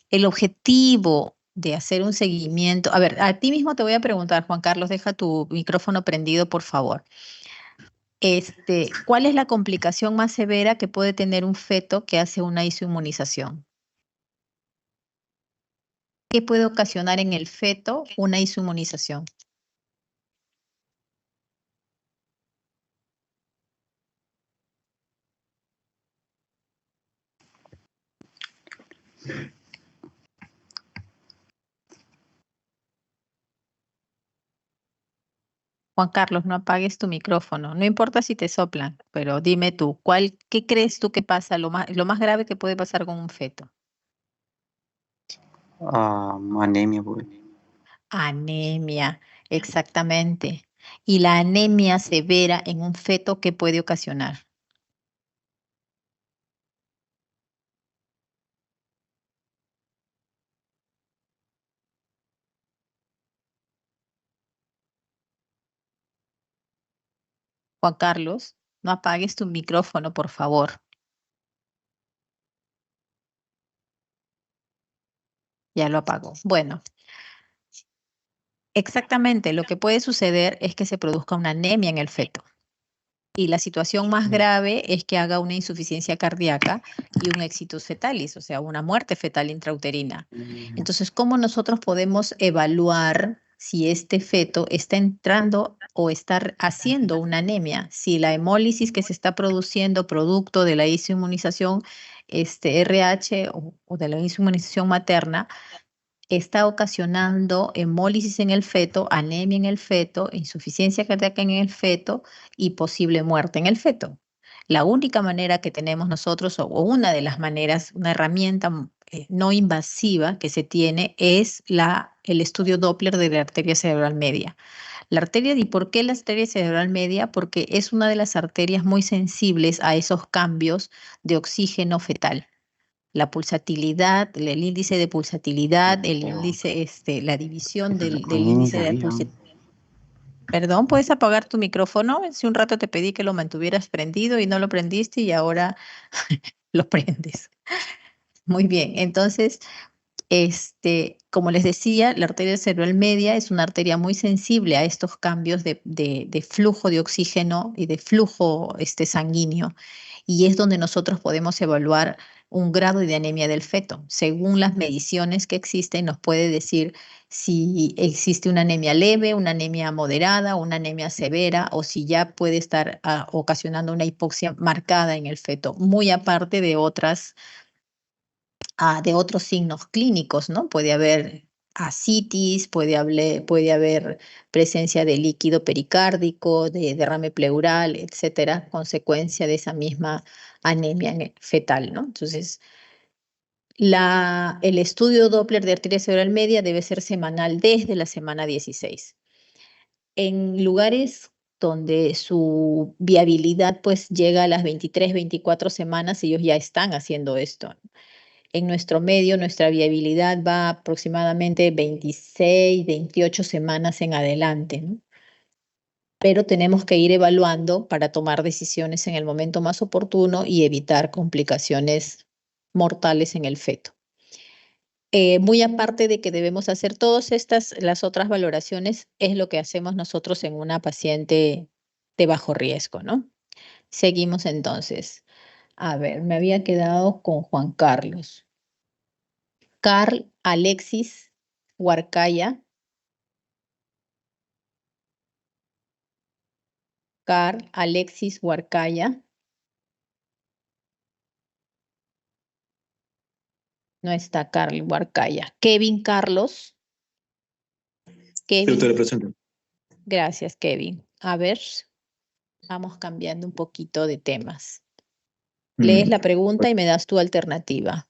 S1: el objetivo de hacer un seguimiento. A ver, a ti mismo te voy a preguntar, Juan Carlos, deja tu micrófono prendido, por favor. ¿Cuál es la complicación más severa que puede tener un feto que hace una isoinmunización? ¿Qué puede ocasionar en el feto una isoinmunización? Juan Carlos, no apagues tu micrófono. No importa si te soplan, pero dime tú, ¿qué crees tú que pasa, lo más grave que puede pasar con un feto?
S15: Anemia, pues.
S1: Anemia, exactamente. Y la anemia severa en un feto, ¿qué puede ocasionar? Juan Carlos, no apagues tu micrófono, por favor. Ya lo apagó. Bueno, exactamente, lo que puede suceder es que se produzca una anemia en el feto. Y la situación más grave es que haga una insuficiencia cardíaca y un exitus fetalis, o sea, una muerte fetal intrauterina. Entonces, ¿cómo nosotros podemos evaluar si este feto está entrando o está haciendo una anemia? Si la hemólisis que se está produciendo producto de la isoinmunización RH o de la isoinmunización materna está ocasionando hemólisis en el feto, anemia en el feto, insuficiencia cardíaca en el feto y posible muerte en el feto. La única manera que tenemos nosotros, o una de las maneras, una herramienta no invasiva que se tiene es el estudio Doppler de la arteria cerebral media. ¿Y por qué la arteria cerebral media? Porque es una de las arterias muy sensibles a esos cambios de oxígeno fetal. La pulsatilidad, el índice de pulsatilidad, el índice, la división del índice de pulsatilidad. Perdón, ¿puedes apagar tu micrófono? Hace un rato te pedí que lo mantuvieras prendido y no lo prendiste y ahora lo prendes. Muy bien, entonces Como les decía, la arteria cerebral media es una arteria muy sensible a estos cambios de flujo de oxígeno y de flujo sanguíneo, y es donde nosotros podemos evaluar un grado de anemia del feto. Según las mediciones que existen, nos puede decir si existe una anemia leve, una anemia moderada, una anemia severa, o si ya puede estar ocasionando una hipoxia marcada en el feto, muy aparte de otros signos clínicos, ¿no? Puede haber ascitis, puede haber presencia de líquido pericárdico, de derrame pleural, etcétera, consecuencia de esa misma anemia fetal, ¿no? Entonces, el estudio Doppler de arteria cerebral media debe ser semanal desde la semana 16. En lugares donde su viabilidad pues llega a las 23, 24 semanas, ellos ya están haciendo esto. En nuestro medio, nuestra viabilidad va aproximadamente 26, 28 semanas en adelante, ¿no? Pero tenemos que ir evaluando para tomar decisiones en el momento más oportuno y evitar complicaciones mortales en el feto. Muy aparte de que debemos hacer todas las otras valoraciones, es lo que hacemos nosotros en una paciente de bajo riesgo, ¿no? Seguimos entonces. A ver, me había quedado con Juan Carlos. Carl Alexis Huarcaya. Carl Alexis Huarcaya. No está Carl Huarcaya. Kevin Carlos.
S16: Doctora,
S1: Kevin.
S16: presente.
S1: Gracias, Kevin. A ver, vamos cambiando un poquito de temas. Lees la pregunta y me das tu alternativa.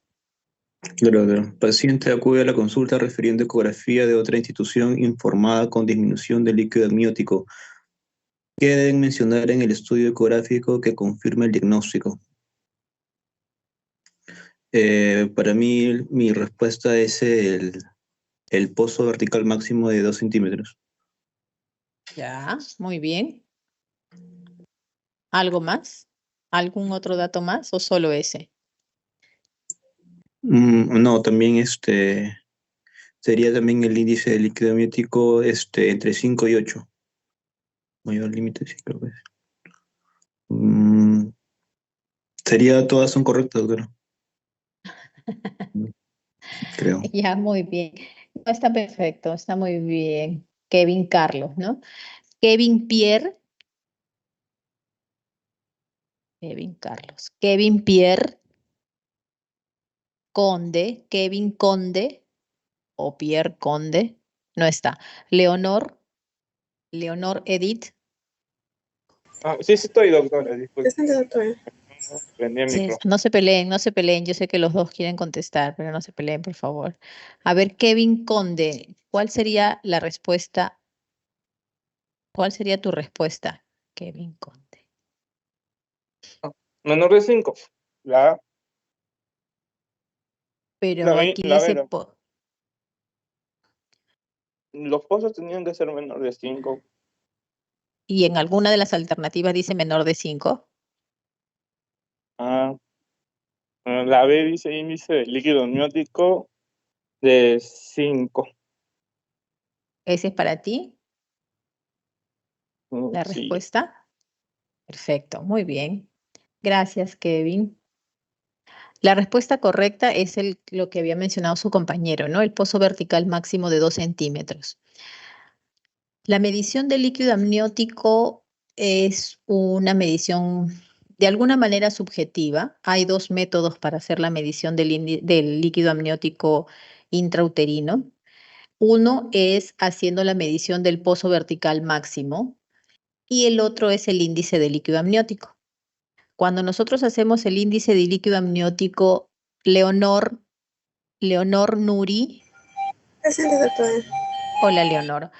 S16: Claro, claro. Paciente acude a la consulta refiriendo ecografía de otra institución informada con disminución del líquido amniótico. ¿Qué deben mencionar en el estudio ecográfico que confirme el diagnóstico? Para mí, mi respuesta es el pozo vertical máximo de 2 centímetros.
S1: Ya, muy bien. ¿Algo más? ¿Algún otro dato más o solo ese?
S16: No, también sería también el índice de líquido amniótico entre 5 y 8. Mayor límite, sí, creo que es. Todas son correctas, doctora. Creo.
S1: Ya, muy bien. No, está perfecto, está muy bien. Kevin Carlos, ¿no? Kevin Pierre. Kevin Carlos. Kevin Pierre Conde. Kevin Conde o Pierre Conde. No está. Leonor. Leonor Edith.
S17: Sí, estoy, doctora, disculpe.
S3: Presente, doctora.
S17: Prendí el
S1: Sí,
S17: micrófono.
S1: no se peleen, no se peleen. Yo sé que los dos quieren contestar, pero no se peleen, por favor. A ver, Kevin Conde, ¿cuál sería la respuesta? ¿Cuál sería tu respuesta, Kevin Conde?
S17: Menor de 5.
S1: Pero aquí dice,
S17: Los pozos tenían que ser menor de 5.
S1: y en alguna de las alternativas dice menor de 5.
S17: La B dice índice de líquido amniótico de 5.
S1: ¿Ese es para ti? ¿La
S17: Sí.
S1: respuesta? Perfecto, muy bien. Gracias, Kevin. La respuesta correcta es lo que había mencionado su compañero, ¿no? El pozo vertical máximo de 2 centímetros. La medición del líquido amniótico es una medición de alguna manera subjetiva. Hay dos métodos para hacer la medición del líquido amniótico intrauterino. Uno es haciendo la medición del pozo vertical máximo y el otro es el índice de líquido amniótico. Cuando nosotros hacemos el índice de líquido amniótico, Leonor Nuri.
S3: Presente, doctora.
S1: Hola, Leonor.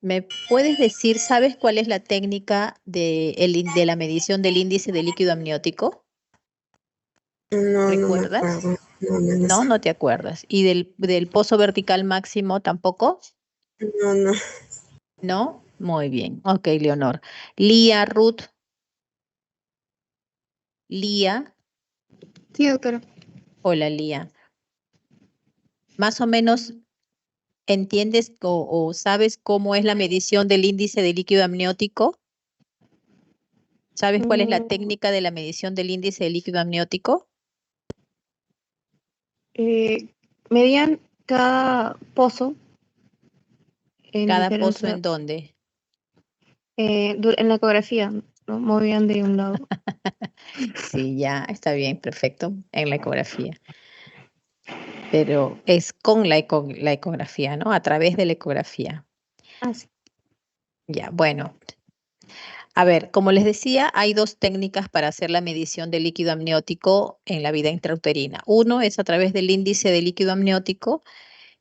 S1: ¿Me puedes decir, sabes cuál es la técnica de la medición del índice de líquido amniótico?
S3: No,
S1: ¿Recuerdas?
S3: No,
S1: No te acuerdas. ¿Y del pozo vertical máximo tampoco?
S3: No.
S1: ¿No? Muy bien. Ok, Leonor. Lía, Ruth. Lía.
S4: Sí, doctora.
S1: Hola, Lía. más o menos entiendes o sabes cómo es la medición del índice de líquido amniótico. ¿Sabes cuál es la técnica de la medición del índice de líquido amniótico?
S18: Medían cada pozo en
S1: ¿Cada
S18: diferentes
S1: pozo en dónde?
S18: en la ecografía, ¿no? Movían de un lado.
S1: Sí, ya está bien, perfecto, en la ecografía. Pero es con la ecografía, ¿no? A través de la ecografía.
S18: Ah, sí.
S1: Ya, bueno. A ver, como les decía, hay dos técnicas para hacer la medición del líquido amniótico en la vida intrauterina. Uno es a través del índice de líquido amniótico.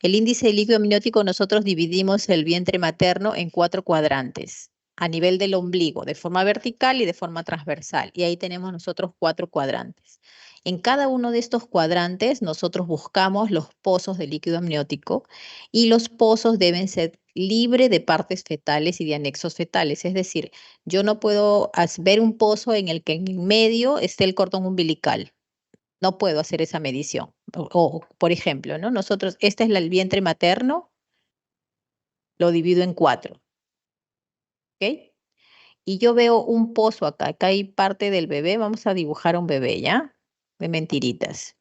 S1: El índice de líquido amniótico nosotros dividimos el vientre materno en 4 cuadrantes a nivel del ombligo, de forma vertical y de forma transversal. Y ahí tenemos nosotros 4 cuadrantes. En cada uno de estos cuadrantes nosotros buscamos los pozos de líquido amniótico y los pozos deben ser libres de partes fetales y de anexos fetales. Es decir, yo no puedo ver un pozo en el que en medio esté el cordón umbilical. No puedo hacer esa medición. Por ejemplo, ¿no? Nosotros, este es el vientre materno, lo divido en 4. ¿Ok? Y yo veo un pozo acá. Acá hay parte del bebé. Vamos a dibujar un bebé, ¿ya? De mentiritas.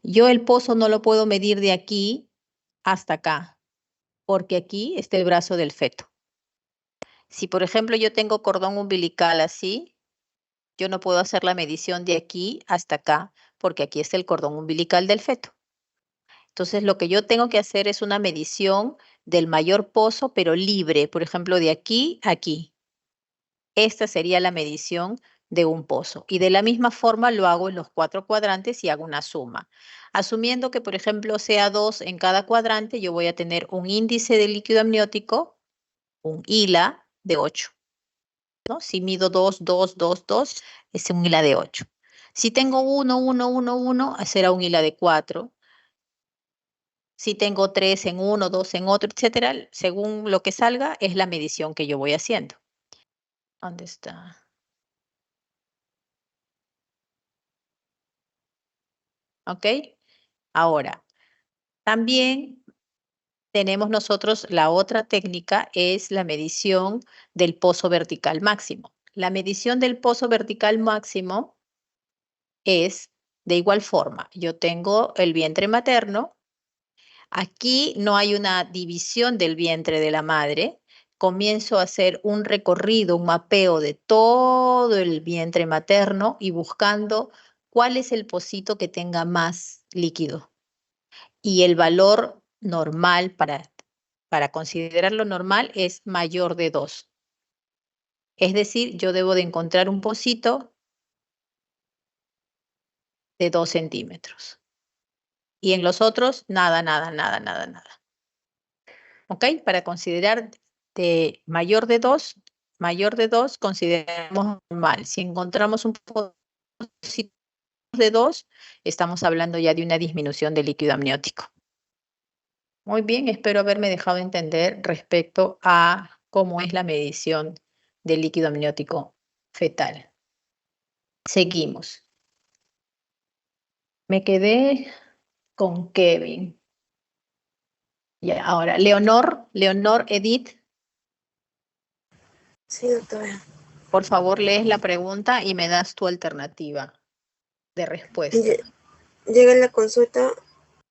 S1: Yo el pozo no lo puedo medir de aquí hasta acá, porque aquí está el brazo del feto. Si, por ejemplo, yo tengo cordón umbilical así, yo no puedo hacer la medición de aquí hasta acá, porque aquí está el cordón umbilical del feto. Entonces, lo que yo tengo que hacer es una medición del mayor pozo, pero libre, por ejemplo, de aquí a aquí. Esta sería la medición de un pozo. Y de la misma forma lo hago en los 4 cuadrantes y hago una suma. Asumiendo que, por ejemplo, sea 2 en cada cuadrante, yo voy a tener un índice de líquido amniótico, un ILA de 8. ¿No? Si mido 2, 2, 2, 2, es un ILA de 8. Si tengo 1, 1, 1, 1, será un ILA de 4. Si tengo 3 en uno, 2 en otro, etcétera, según lo que salga, es la medición que yo voy haciendo. ¿Dónde está? ¿Ok? Ahora, también tenemos nosotros la otra técnica, es la medición del pozo vertical máximo. La medición del pozo vertical máximo es de igual forma. Yo tengo el vientre materno. Aquí no hay una división del vientre de la madre. Comienzo a hacer un recorrido, un mapeo de todo el vientre materno y buscando cuál es el pocito que tenga más líquido. Y el valor normal para considerarlo normal es mayor de 2. Es decir, yo debo de encontrar un pocito de 2 centímetros. Y en los otros, nada, nada, nada, nada, nada. ¿Ok? Para considerar de mayor de 2, consideramos normal. Si encontramos un pocito de 2, estamos hablando ya de una disminución del líquido amniótico. Muy bien, espero haberme dejado entender respecto a cómo es la medición del líquido amniótico fetal. Seguimos. Me quedé con Kevin. Ya, ahora, Leonor Edith.
S3: Sí, doctora.
S1: Por favor, lees la pregunta y me das tu alternativa de respuesta.
S3: Llega la consulta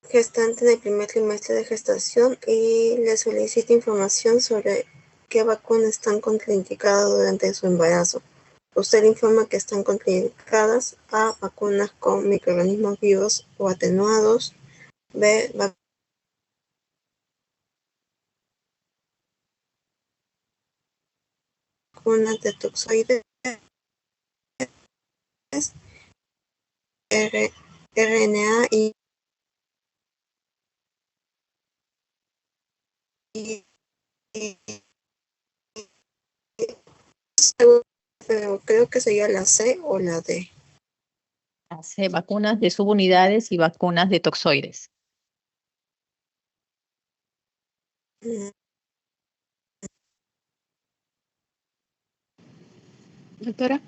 S3: gestante en el primer trimestre de gestación y le solicita información sobre qué vacunas están contraindicadas durante su embarazo. Usted informa que están contraindicadas A, vacunas con microorganismos vivos o atenuados, B, vacunas de toxoides, RNA y pero creo que sería la C o la D.
S1: Hace vacunas de subunidades y vacunas de toxoides.
S18: Doctora.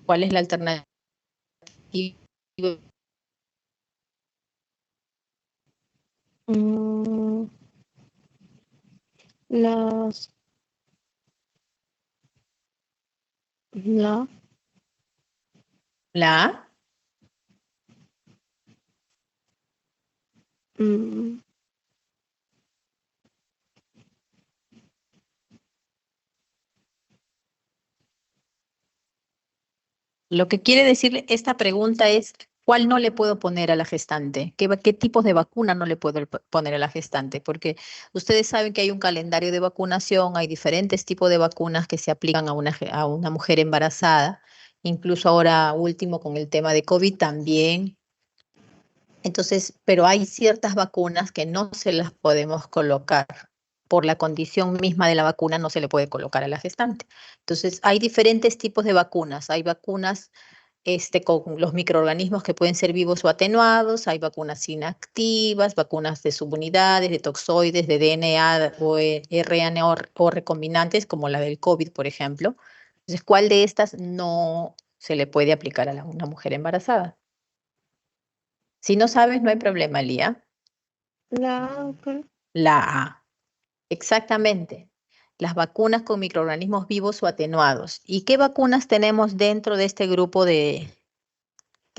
S1: ¿Cuál es la alternativa?
S18: Las, la,
S1: ¿La?
S18: mm,
S1: Lo que quiere decir esta pregunta es, ¿cuál no le puedo poner a la gestante? ¿Qué tipos de vacuna no le puedo poner a la gestante? Porque ustedes saben que hay un calendario de vacunación, hay diferentes tipos de vacunas que se aplican a una mujer embarazada, incluso ahora último con el tema de COVID también. Entonces, pero hay ciertas vacunas que no se las podemos colocar. Por la condición misma de la vacuna no se le puede colocar a la gestante. Entonces, hay diferentes tipos de vacunas. Hay vacunas con los microorganismos que pueden ser vivos o atenuados, hay vacunas inactivas, vacunas de subunidades, de toxoides, de DNA o RNA o recombinantes, como la del COVID, por ejemplo. Entonces, ¿cuál de estas no se le puede aplicar a una mujer embarazada? Si no sabes, no hay problema, Lía.
S18: ok.
S1: La A. Exactamente. Las vacunas con microorganismos vivos o atenuados. ¿Y qué vacunas tenemos dentro de este grupo qué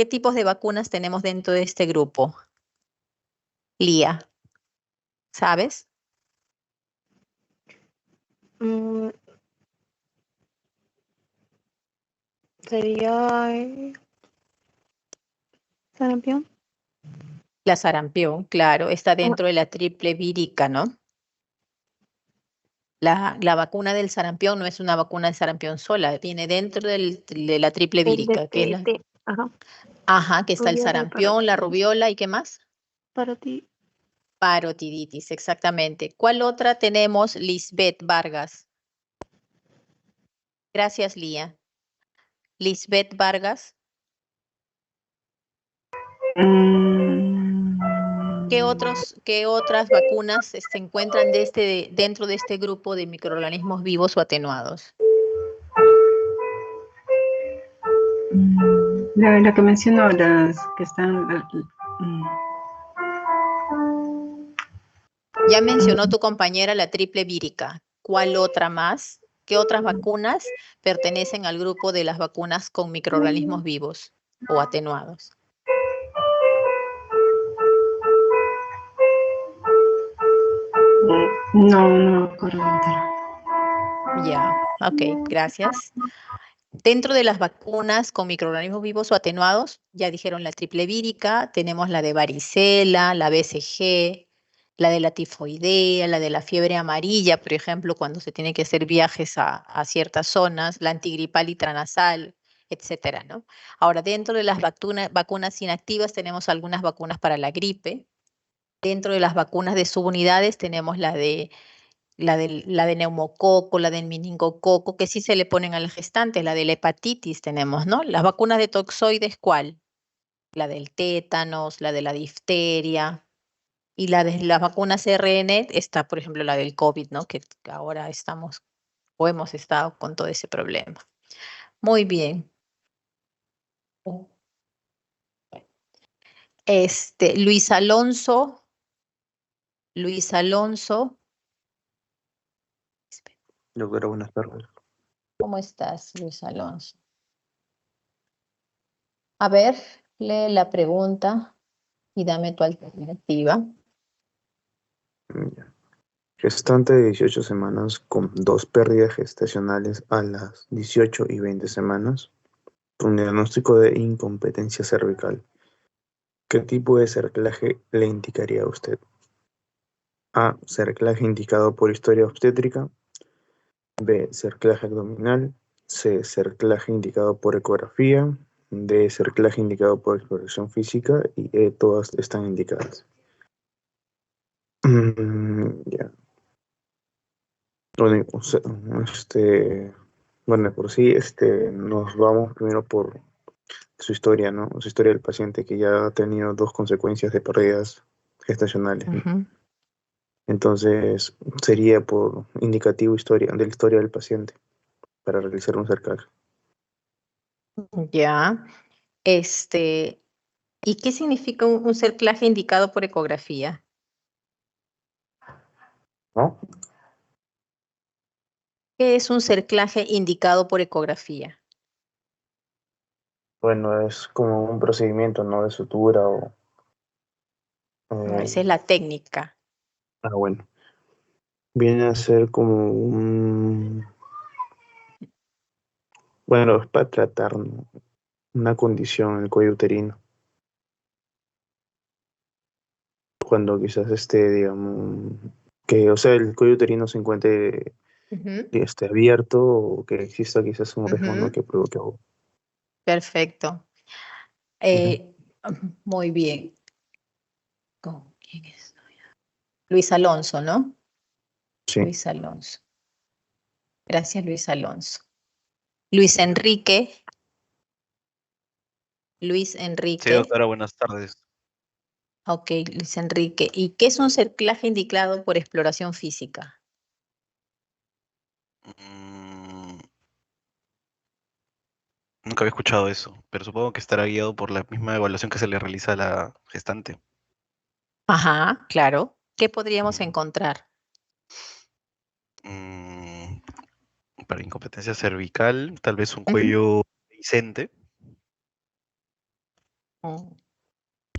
S1: tipos de vacunas tenemos dentro de este grupo? Lía, ¿sabes?
S18: Mm, sería sarampión.
S1: La sarampión, claro, está dentro de la triple vírica, ¿no? La vacuna del sarampión no es una vacuna de sarampión sola, viene dentro de la triple
S18: El
S1: vírica, que es la,
S18: DPT. Ajá.
S1: ajá, que está el
S18: Rubiola y
S1: sarampión, la rubiola y ¿qué más? Parotiditis, exactamente. ¿Cuál otra tenemos? Lisbeth Vargas. Gracias, Lía. Lisbeth Vargas. ¿Qué otras vacunas se encuentran dentro de este grupo de microorganismos vivos o atenuados?
S19: La que mencionó, las que están...
S1: Ya mencionó tu compañera la triple vírica. ¿Cuál otra más? ¿Qué otras vacunas pertenecen al grupo de las vacunas con microorganismos vivos o atenuados?
S19: No me acuerdo.
S1: Ya, ok, gracias. Dentro de las vacunas con microorganismos vivos o atenuados, ya dijeron la triple vírica, tenemos la de varicela, la BCG, la de la tifoidea, la de la fiebre amarilla, por ejemplo, cuando se tiene que hacer viajes a ciertas zonas, la antigripal intranasal, etcétera, ¿no? Ahora, dentro de las vacunas inactivas tenemos algunas vacunas para la gripe. Dentro de las vacunas de subunidades tenemos la de neumococo, la del meningococo, que sí se le ponen a la gestante, la de la hepatitis tenemos, ¿no? Las vacunas de toxoides, ¿cuál? La del tétanos, la de la difteria, y la de las vacunas RN está, por ejemplo, la del COVID, ¿no? Que ahora estamos o hemos estado con todo ese problema. Muy bien. Luis Alonso.
S11: Doctora, buenas tardes.
S1: ¿Cómo estás, Luis Alonso? A ver, lee la pregunta y dame tu alternativa.
S11: Gestante de 18 semanas con 2 pérdidas gestacionales a las 18 y 20 semanas, con diagnóstico de incompetencia cervical. ¿Qué tipo de cerclaje le indicaría a usted? A. Cerclaje indicado por historia obstétrica. B. Cerclaje abdominal. C. Cerclaje indicado por ecografía. D. Cerclaje indicado por exploración física. Y E. Todas están indicadas. Ya. Bueno, bueno, por sí, nos vamos primero por su historia, ¿no? Su historia del paciente que ya ha tenido 2 consecuencias de pérdidas gestacionales, ¿no? Entonces, sería por indicativo de la historia del paciente para realizar un cerclaje.
S1: Ya. ¿Y qué significa un cerclaje indicado por ecografía?
S11: ¿No?
S1: ¿Qué es un cerclaje indicado por ecografía?
S11: Bueno, es como un procedimiento, ¿no? De sutura o...
S1: No, esa es la técnica.
S11: Bueno. Viene a ser como un... Bueno, es para tratar, ¿no? Una condición en el cuello uterino. Cuando quizás digamos, que, o sea, el cuello uterino se encuentre que esté abierto o que exista quizás un riesgo, ¿no? Que provoque algo.
S1: Perfecto. Muy bien. ¿Con quién estoy? Luis Alonso, ¿no?
S11: Sí.
S1: Luis Alonso. Gracias, Luis Alonso. Luis Enrique. Luis Enrique.
S20: Sí, doctora, buenas tardes.
S1: Ok, Luis Enrique. ¿Y qué es un cerclaje indicado por exploración física?
S20: Nunca había escuchado eso, pero supongo que estará guiado por la misma evaluación que se le realiza a la gestante.
S1: Ajá, claro. ¿Qué podríamos encontrar?
S20: Para incompetencia cervical, tal vez un cuello dehiscente.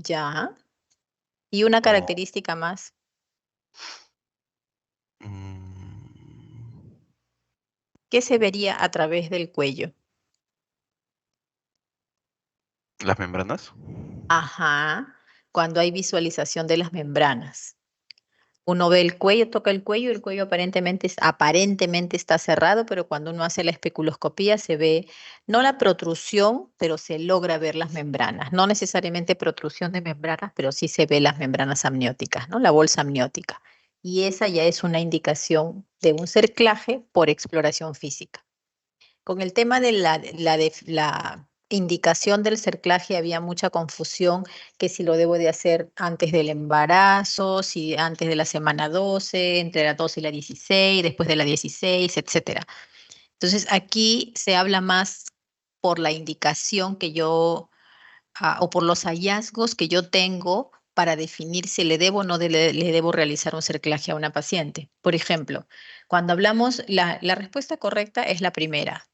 S1: Ya. ¿Y una característica más? ¿Qué se vería a través del cuello?
S20: ¿Las membranas?
S1: Ajá, cuando hay visualización de las membranas. Uno ve el cuello, toca el cuello aparentemente está cerrado, pero cuando uno hace la especuloscopía se ve no la protrusión, pero se logra ver las membranas. No necesariamente protrusión de membranas, pero sí se ve las membranas amnióticas, ¿no? La bolsa amniótica. Y esa ya es una indicación de un cerclaje por exploración física. Con el tema de la indicación del cerclaje había mucha confusión, que si lo debo de hacer antes del embarazo, si antes de la semana 12, entre la 12 y la 16, después de la 16, etcétera. Entonces aquí se habla más por la indicación que yo, o por los hallazgos que yo tengo para definir si le debo o no le debo realizar un cerclaje a una paciente. Por ejemplo, cuando hablamos, la respuesta correcta es la primera.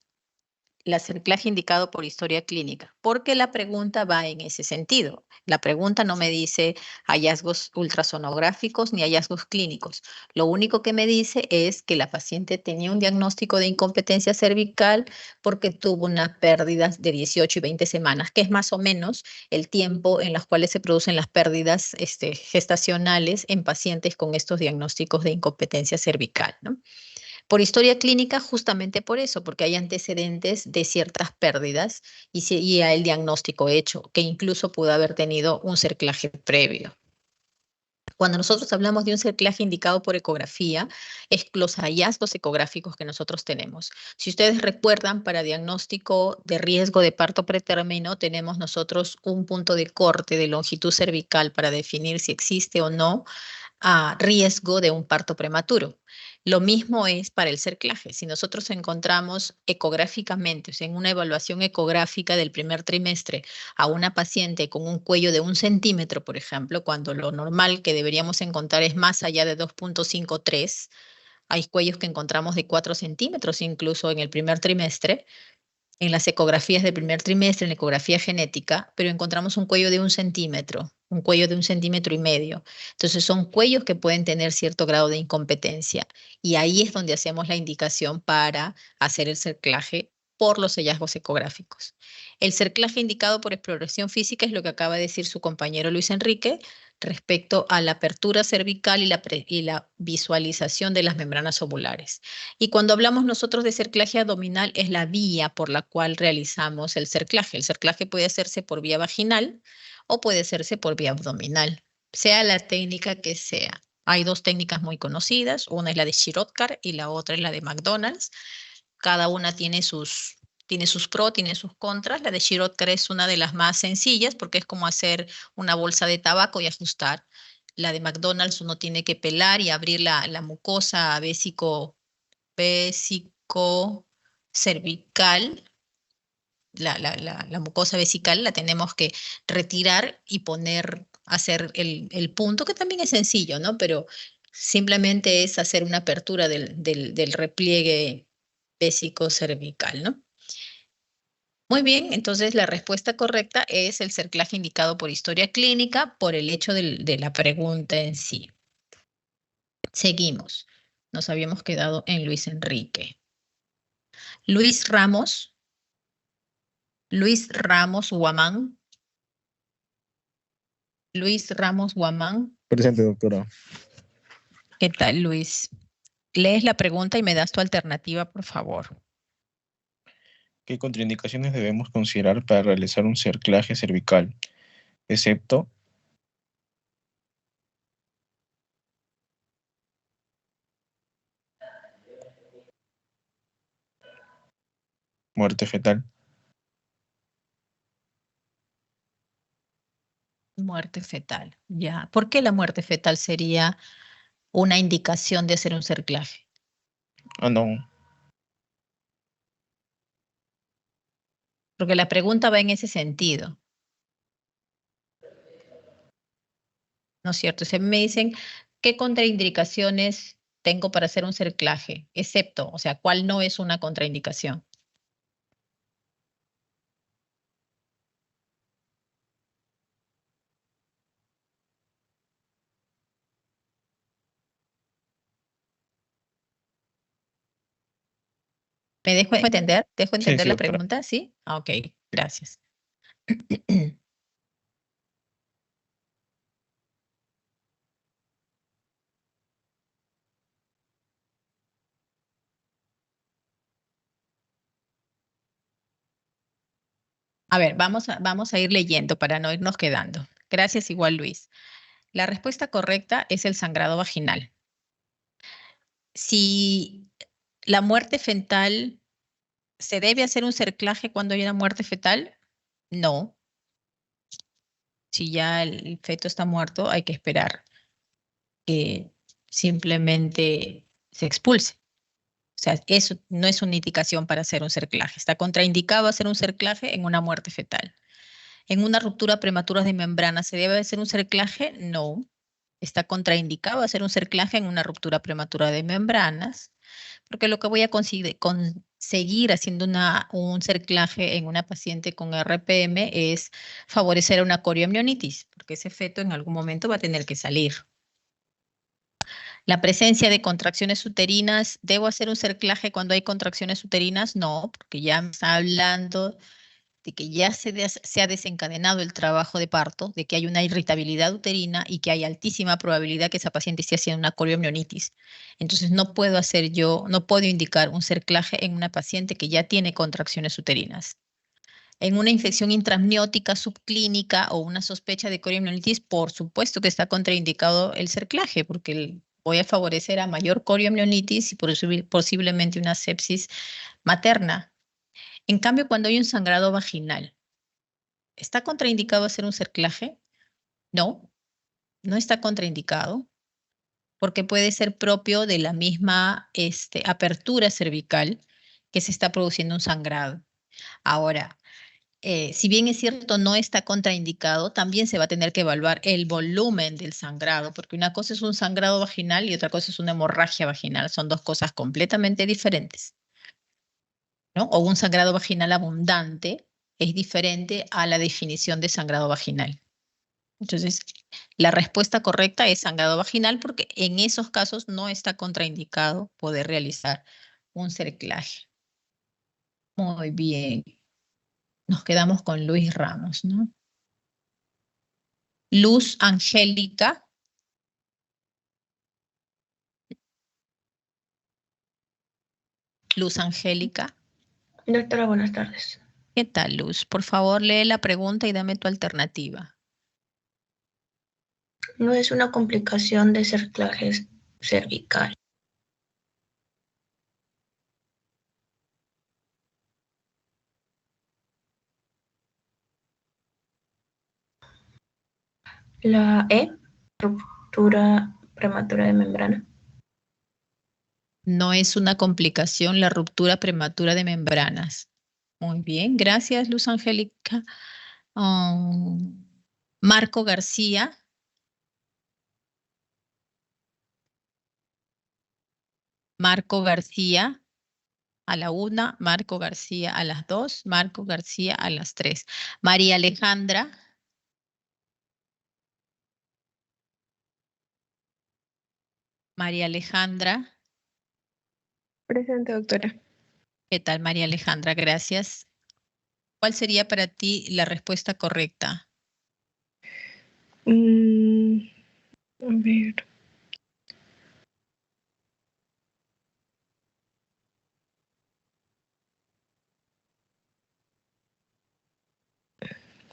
S1: El cerclaje indicado por historia clínica, porque la pregunta va en ese sentido. La pregunta no me dice hallazgos ultrasonográficos ni hallazgos clínicos. Lo único que me dice es que la paciente tenía un diagnóstico de incompetencia cervical porque tuvo unas pérdidas de 18 y 20 semanas, que es más o menos el tiempo en los cuales se producen las pérdidas gestacionales en pacientes con estos diagnósticos de incompetencia cervical, ¿no? Por historia clínica, justamente por eso, porque hay antecedentes de ciertas pérdidas y el diagnóstico hecho, que incluso pudo haber tenido un cerclaje previo. Cuando nosotros hablamos de un cerclaje indicado por ecografía, es los hallazgos ecográficos que nosotros tenemos. Si ustedes recuerdan, para diagnóstico de riesgo de parto pretérmino, tenemos nosotros un punto de corte de longitud cervical para definir si existe o no riesgo de un parto prematuro. Lo mismo es para el cerclaje. Si nosotros encontramos ecográficamente, o sea, en una evaluación ecográfica del primer trimestre a una paciente con un cuello de 1 centímetro, por ejemplo, cuando lo normal que deberíamos encontrar es más allá de 2.53, hay cuellos que encontramos de 4 centímetros incluso en el primer trimestre, en las ecografías del primer trimestre, en la ecografía genética, pero encontramos un cuello de 1 centímetro, un cuello de 1,5 centímetros. Entonces son cuellos que pueden tener cierto grado de incompetencia y ahí es donde hacemos la indicación para hacer el cerclaje por los hallazgos ecográficos. El cerclaje indicado por exploración física es lo que acaba de decir su compañero Luis Enrique respecto a la apertura cervical y la visualización de las membranas ovulares. Y cuando hablamos nosotros de cerclaje abdominal es la vía por la cual realizamos el cerclaje. El cerclaje puede hacerse por vía vaginal o puede hacerse por vía abdominal, sea la técnica que sea. Hay dos técnicas muy conocidas, una es la de Shirotkar y la otra es la de McDonald's. Cada una tiene sus pros, tiene sus contras. La de Shirotkar es una de las más sencillas porque es como hacer una bolsa de tabaco y ajustar. La de McDonald's uno tiene que pelar y abrir la mucosa cervical, la mucosa vesical la tenemos que retirar y hacer el punto, que también es sencillo, ¿no? Pero simplemente es hacer una apertura del repliegue Vésico-cervical, ¿no? Muy bien, entonces la respuesta correcta es el cerclaje indicado por historia clínica por el hecho de la pregunta en sí. Seguimos. Nos habíamos quedado en Luis Enrique. Luis Ramos Guamán. Luis Ramos Guamán.
S21: Presente, doctora.
S1: ¿Qué tal, Luis? Lees la pregunta y me das tu alternativa, por favor.
S21: ¿Qué contraindicaciones debemos considerar para realizar un cerclaje cervical? Excepto muerte fetal.
S1: Muerte fetal, ya. ¿Por qué la muerte fetal sería una indicación de hacer un cerclaje?
S21: Ah, no.
S1: Porque la pregunta va en ese sentido. ¿No es cierto? Si me dicen, ¿qué contraindicaciones tengo para hacer un cerclaje? Excepto, o sea, ¿cuál no es una contraindicación? ¿Me dejo entender? ¿Dejo entender
S21: Sí,
S1: la
S21: doctora.
S1: pregunta? ¿Sí? Ah, ok, gracias. A ver, vamos a ir leyendo para no irnos quedando. Gracias igual, Luis. La respuesta correcta es el sangrado vaginal. Si la muerte fetal, ¿se debe hacer un cerclaje cuando hay una muerte fetal? No. Si ya el feto está muerto, hay que esperar que simplemente se expulse. O sea, eso no es una indicación para hacer un cerclaje. Está contraindicado hacer un cerclaje en una muerte fetal. En una ruptura prematura de membrana, ¿se debe hacer un cerclaje? No. Está contraindicado hacer un cerclaje en una ruptura prematura de membranas, porque lo que voy a conseguir haciendo un cerclaje en una paciente con RPM es favorecer una coriomionitis, porque ese feto en algún momento va a tener que salir. La presencia de contracciones uterinas, ¿debo hacer un cerclaje cuando hay contracciones uterinas? No, porque ya me está hablando de que ya se ha desencadenado el trabajo de parto, de que hay una irritabilidad uterina y que hay altísima probabilidad que esa paciente esté haciendo una coriomionitis. Entonces no puedo indicar un cerclaje en una paciente que ya tiene contracciones uterinas. En una infección intramniótica subclínica o una sospecha de coriomionitis, por supuesto que está contraindicado el cerclaje, porque voy a favorecer a mayor coriomionitis y posiblemente una sepsis materna. En cambio, cuando hay un sangrado vaginal, ¿está contraindicado hacer un cerclaje? No, no está contraindicado, porque puede ser propio de la misma apertura cervical que se está produciendo un sangrado. Ahora, si bien es cierto, no está contraindicado, también se va a tener que evaluar el volumen del sangrado, porque una cosa es un sangrado vaginal y otra cosa es una hemorragia vaginal. Son dos cosas completamente diferentes, ¿no? O un sangrado vaginal abundante es diferente a la definición de sangrado vaginal. Entonces, la respuesta correcta es sangrado vaginal porque en esos casos no está contraindicado poder realizar un cerclaje. Muy bien. Nos quedamos con Luis Ramos, ¿no? Luz Angélica. Luz Angélica.
S22: Doctora, buenas tardes.
S1: ¿Qué tal, Luz? Por favor, lee la pregunta y dame tu alternativa.
S22: No es una complicación de cerclaje cervical. La E, ruptura prematura de membrana.
S1: No es una complicación la ruptura prematura de membranas. Muy bien, gracias, Luz Angélica. Marco García. Marco García. a la 1, Marco García a las 2, Marco García a las 3. María Alejandra. María Alejandra.
S18: Presente, doctora.
S1: ¿Qué tal, María Alejandra? Gracias. ¿Cuál sería para ti la respuesta correcta?
S18: A ver.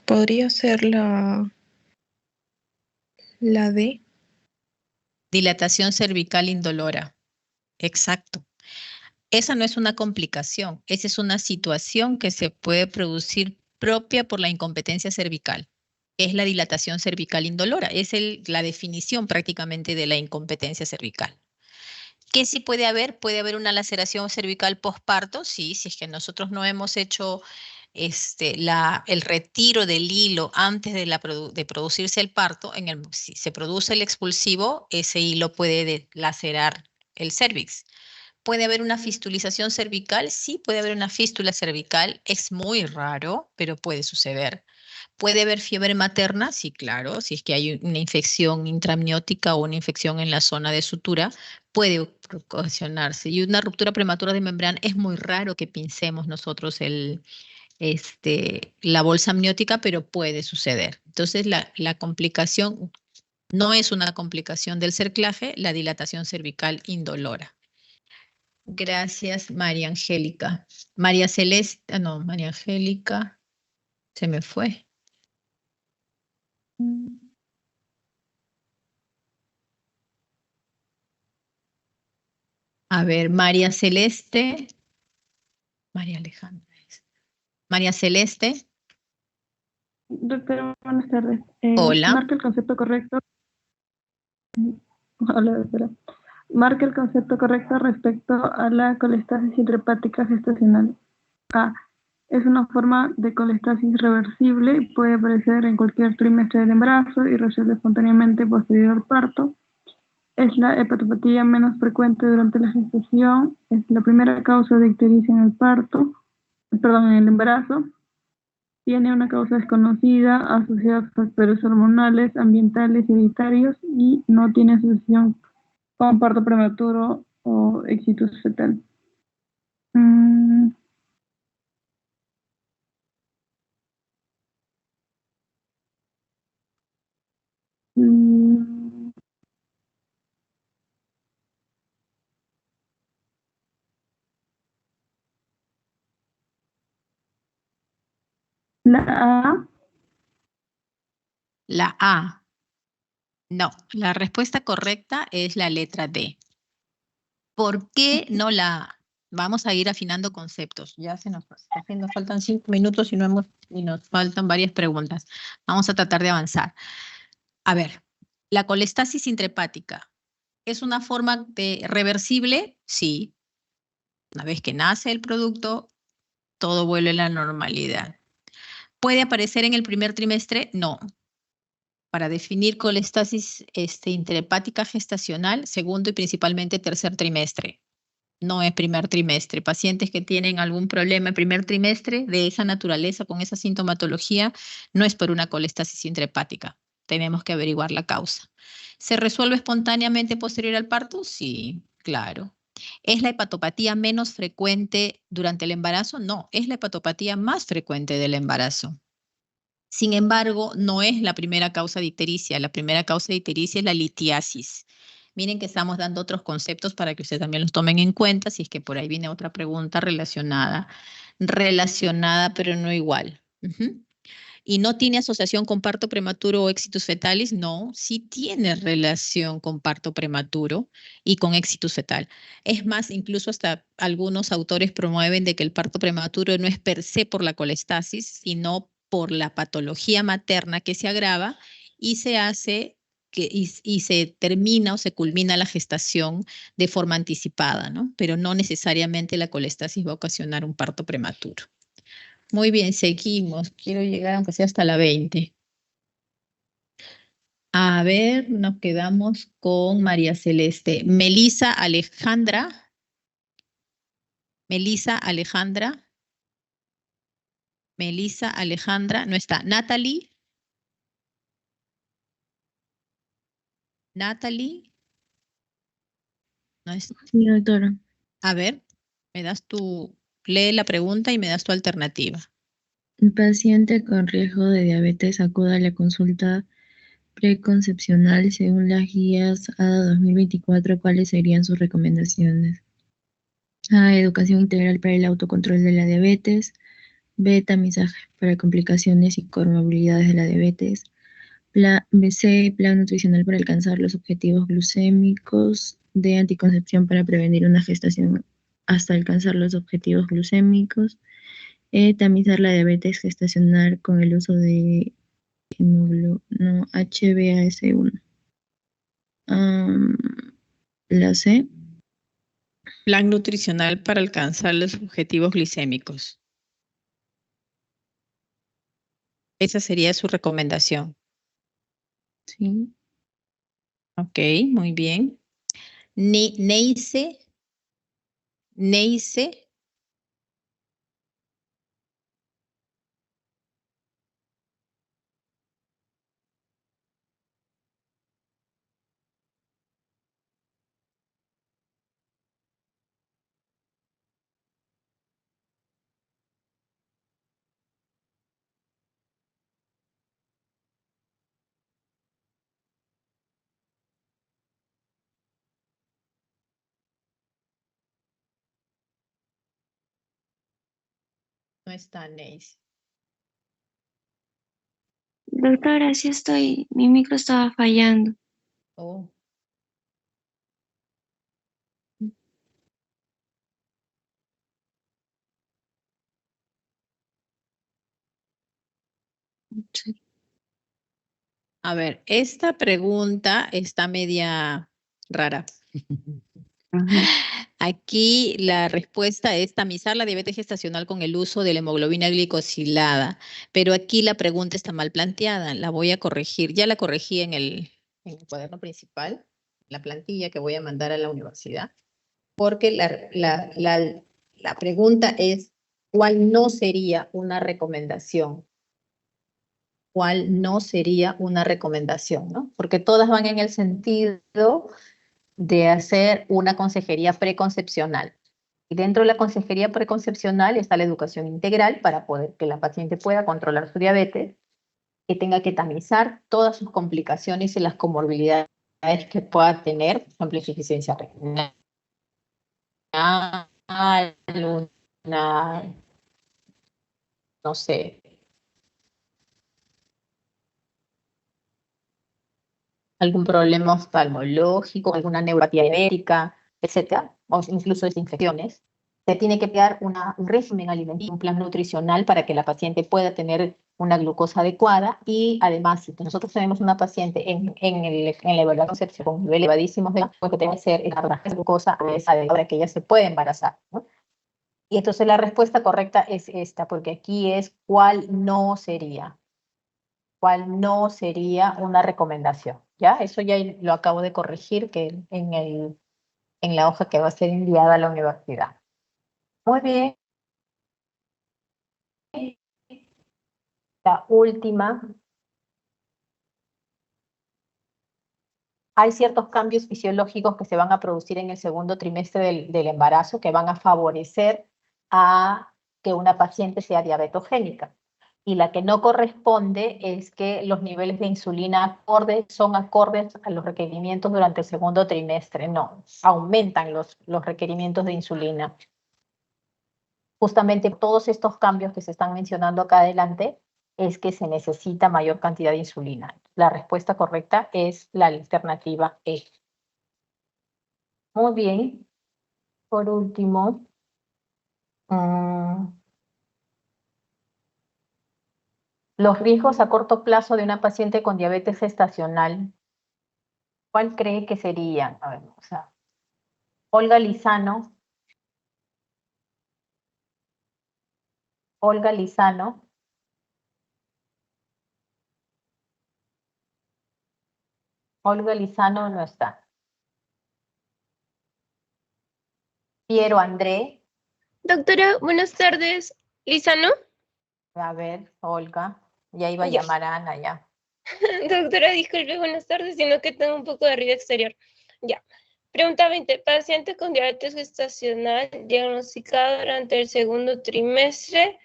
S18: Podría ser la D.
S1: Dilatación cervical indolora. Exacto. Esa no es una complicación, esa es una situación que se puede producir propia por la incompetencia cervical. Es la dilatación cervical indolora, es la definición prácticamente de la incompetencia cervical. ¿Qué sí puede haber? Puede haber una laceración cervical posparto, sí, si es que nosotros no hemos hecho el retiro del hilo antes de producirse el parto, si se produce el expulsivo, ese hilo puede lacerar el cervix. ¿Puede haber una fistulización cervical? Sí, puede haber una fístula cervical. Es muy raro, pero puede suceder. ¿Puede haber fiebre materna? Sí, claro. Si es que hay una infección intramniótica o una infección en la zona de sutura, puede ocasionarse. Y una ruptura prematura de membrana, es muy raro que pincemos nosotros la bolsa amniótica, pero puede suceder. Entonces, la complicación no es una complicación del cerclaje, la dilatación cervical indolora. Gracias, María Angélica. María Celeste, no, María Angélica, se me fue. A ver, María Celeste. María Alejandra. María Celeste.
S2: Doctora, buenas tardes.
S1: Hola.
S2: Marca el concepto correcto. Hola, doctora. Marca el concepto correcto respecto a la colestasis intrahepática gestacional. A. Es una forma de colestasis reversible y puede aparecer en cualquier trimestre del embarazo y resuelve espontáneamente posterior al parto. Es la hepatopatía menos frecuente durante la gestación. Es la primera causa de ictericia en en el embarazo. Tiene una causa desconocida asociada a factores hormonales, ambientales y hereditarios y no tiene asociación con parto prematuro o éxito fetal. La A.
S1: La A. No, la respuesta correcta es la letra D. ¿Por qué no la A? Vamos a ir afinando conceptos. Ya nos faltan 5 minutos y nos faltan varias preguntas. Vamos a tratar de avanzar. A ver, la colestasis intrahepática, ¿es una forma reversible? Sí. Una vez que nace el producto, todo vuelve a la normalidad. ¿Puede aparecer en el primer trimestre? No. Para definir colestasis intrahepática gestacional, segundo y principalmente tercer trimestre. No es primer trimestre. Pacientes que tienen algún problema en primer trimestre de esa naturaleza, con esa sintomatología, no es por una colestasis intrahepática. Tenemos que averiguar la causa. ¿Se resuelve espontáneamente posterior al parto? Sí, claro. ¿Es la hepatopatía menos frecuente durante el embarazo? No, es la hepatopatía más frecuente del embarazo. Sin embargo, no es la primera causa de ictericia. La primera causa de ictericia es la litiasis. Miren que estamos dando otros conceptos para que ustedes también los tomen en cuenta, si es que por ahí viene otra pregunta relacionada, pero no igual. ¿Y no tiene asociación con parto prematuro o éxitus fetalis? No, sí tiene relación con parto prematuro y con éxitus fetal. Es más, incluso hasta algunos autores promueven de que el parto prematuro no es per se por la colestasis, sino por la patología materna que se agrava y se hace y se termina o se culmina la gestación de forma anticipada, ¿no? Pero no necesariamente la colestasis va a ocasionar un parto prematuro. Muy bien, seguimos. Quiero llegar aunque sea hasta la 20. A ver, nos quedamos con María Celeste. Melisa Alejandra.
S6: Melissa Alejandra. Melissa Alejandra, no está. Natalie. Natalie. No es.
S18: Sí, doctora.
S6: A ver, lee la pregunta y me das tu alternativa.
S18: Un paciente con riesgo de diabetes acude a la consulta preconcepcional según las guías ADA 2024. ¿Cuáles serían sus recomendaciones? A. Educación integral para el autocontrol de la diabetes. B. Tamizaje para complicaciones y comorbilidades de la diabetes. C. Plan nutricional para alcanzar los objetivos glucémicos. D. Anticoncepción para prevenir una gestación hasta alcanzar los objetivos glucémicos. Tamizar la diabetes gestacional con el uso de HbAS1. La C.
S6: Plan nutricional para alcanzar los objetivos glicémicos. Esa sería su recomendación.
S18: Sí.
S6: Ok, muy bien. Neise. No está Neise.
S22: Doctora, sí estoy. Mi micro estaba fallando.
S6: Oh.
S22: Sí.
S6: A ver, esta pregunta está media rara. Aquí la respuesta es tamizar la diabetes gestacional con el uso de la hemoglobina glicosilada, pero aquí la pregunta está mal planteada, la voy a corregir. Ya la corregí en el cuaderno principal, la plantilla que voy a mandar a la universidad, porque la pregunta es, ¿cuál no sería una recomendación? ¿Cuál no sería una recomendación? ¿No? Porque todas van en el sentido de hacer una consejería preconcepcional. Y dentro de la consejería preconcepcional está la educación integral para poder que la paciente pueda controlar su diabetes, que tenga que tamizar todas sus complicaciones y las comorbilidades que pueda tener, por ejemplo, insuficiencia renal, una, no sé, algún problema oftalmológico, alguna neuropatía diabética, etcétera, o incluso infecciones. Se tiene que crear un régimen alimenticio, un plan nutricional para que la paciente pueda tener una glucosa adecuada y además, si nosotros tenemos una paciente en la evaluación concepción con nivel elevadísimos de pues que tiene que ser la glucosa adecuada para que ella se pueda embarazar, ¿no? Y entonces la respuesta correcta es esta, porque aquí es cuál no sería una recomendación, ¿ya? Eso ya lo acabo de corregir que en la hoja que va a ser enviada a la universidad. Muy bien. La última. Hay ciertos cambios fisiológicos que se van a producir en el segundo trimestre del embarazo que van a favorecer a que una paciente sea diabetogénica. Y la que no corresponde es que los niveles de insulina son acordes a los requerimientos durante el segundo trimestre. No, aumentan los requerimientos de insulina. Justamente todos estos cambios que se están mencionando acá adelante es que se necesita mayor cantidad de insulina. La respuesta correcta es la alternativa E. Muy bien. Por último, los riesgos a corto plazo de una paciente con diabetes gestacional. ¿Cuál cree que serían? A ver, Olga Lizano. Olga Lizano. Olga Lizano no está. Piero André.
S4: Doctora, buenas tardes. ¿Lisa, no?
S1: A ver, Olga, ya iba a
S4: Ya.
S1: llamar a Ana ya.
S4: Doctora, disculpe, buenas tardes, sino que tengo un poco de ruido exterior. Ya. Pregunta 20. Paciente con diabetes gestacional diagnosticado durante el segundo trimestre.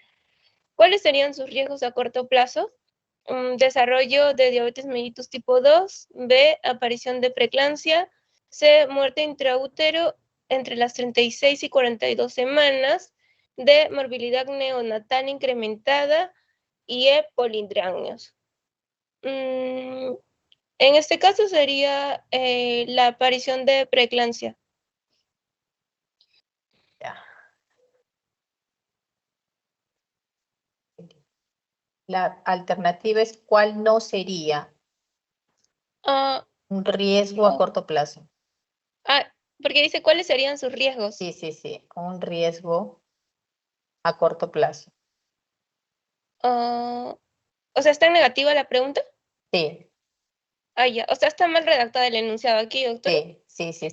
S4: ¿Cuáles serían sus riesgos a corto plazo? Desarrollo de diabetes mellitus tipo 2. B. Aparición de preeclampsia. C. Muerte intraútero entre las 36 y 42 semanas. D. Morbilidad neonatal incrementada. Y E. Polidramnios. En este caso sería la aparición de preeclampsia.
S1: Ya. La alternativa es cuál no sería un riesgo a corto plazo.
S4: Porque dice cuáles serían sus riesgos.
S1: Sí, sí, sí, un riesgo a corto plazo.
S4: O sea, ¿está en negativa la pregunta?
S1: Sí.
S4: Ya. O sea, está mal redactada el enunciado aquí, doctora.
S1: Sí, sí, sí.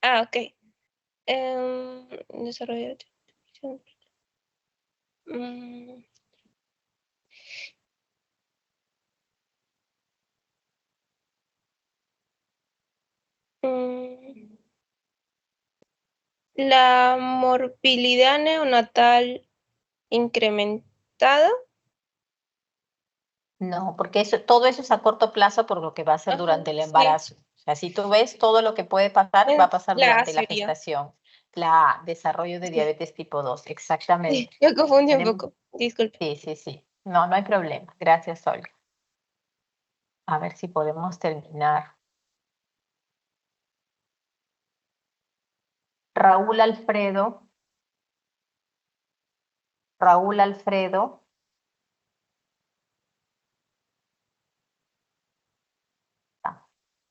S4: Ok. Desarrollo de... La morbilidad neonatal incrementada.
S1: No, porque todo eso es a corto plazo por lo que va a ser durante el embarazo. O sea, si tú ves todo lo que puede pasar, va a pasar durante la gestación. La desarrollo de diabetes tipo 2, exactamente.
S4: Yo confundí un poco, disculpe.
S1: Sí, sí, sí. No, no hay problema. Gracias, Olga. A ver si podemos terminar. Raúl Alfredo. Raúl Alfredo.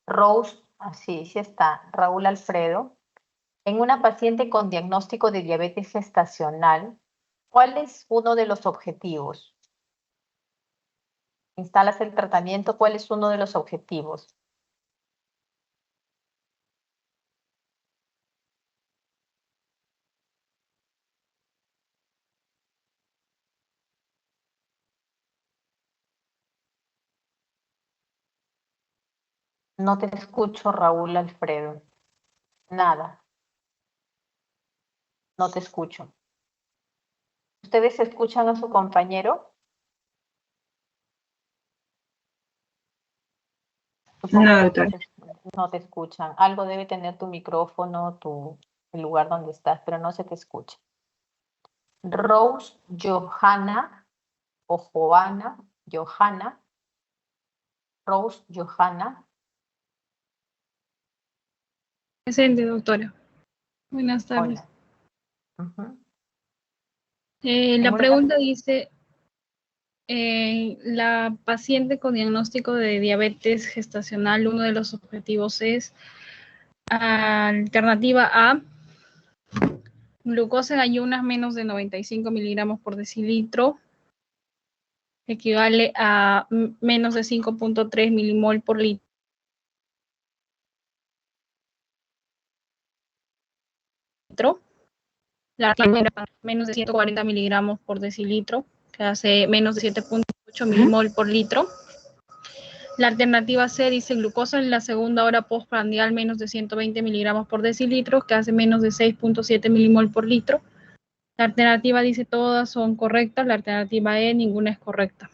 S1: Rose, sí, sí está. Raúl Alfredo. En una paciente con diagnóstico de diabetes gestacional, ¿cuál es uno de los objetivos? Instalas el tratamiento, ¿cuál es uno de los objetivos? No te escucho, Raúl Alfredo. Nada. No te escucho. ¿Ustedes escuchan a su compañero?
S19: No, doctora.
S1: No te escuchan. Algo debe tener tu micrófono, el lugar donde estás, pero no se te escucha. Rose Johanna o Johanna. Rose Johanna.
S2: Presente, doctora. Buenas tardes. La pregunta dice, la paciente con diagnóstico de diabetes gestacional, uno de los objetivos es alternativa A, glucosa en ayunas menos de 95 miligramos por decilitro, equivale a menos de 5.3 milimol por litro. La primera, menos de 140 miligramos por decilitro, que hace menos de 7.8 milimol por litro. La alternativa C dice glucosa en la segunda hora postprandial menos de 120 miligramos por decilitro, que hace menos de 6.7 milimol por litro. La alternativa dice todas son correctas, la alternativa E ninguna es correcta.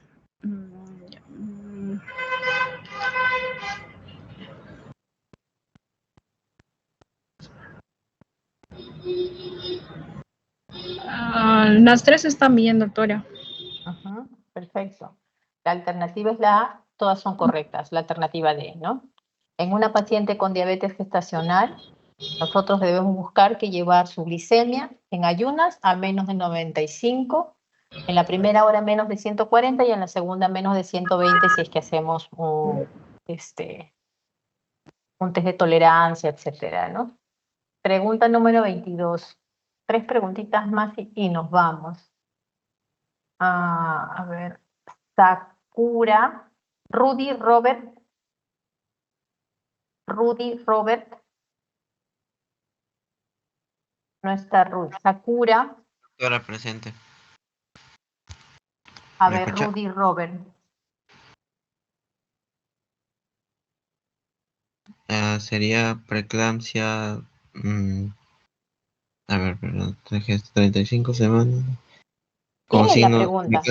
S2: Las tres están bien, doctora.
S1: Perfecto. La alternativa es la A, todas son correctas, la alternativa D, ¿no? En una paciente con diabetes gestacional, nosotros debemos buscar que llevar su glicemia en ayunas a menos de 95, en la primera hora menos de 140 y en la segunda menos de 120 si es que hacemos un test de tolerancia, etcétera, ¿no? Pregunta número 22. 3 preguntitas más y nos vamos. A ver, Sakura, Rudy Robert. No está Ruth. Sakura.
S7: Doctora presente.
S1: A
S7: ¿Me
S1: ver,
S7: escucha?
S1: Rudy, Robert.
S7: Sería preeclampsia. A ver, perdón. 35 semanas. Con
S1: ¿Quién es la
S7: signo.
S1: pregunta?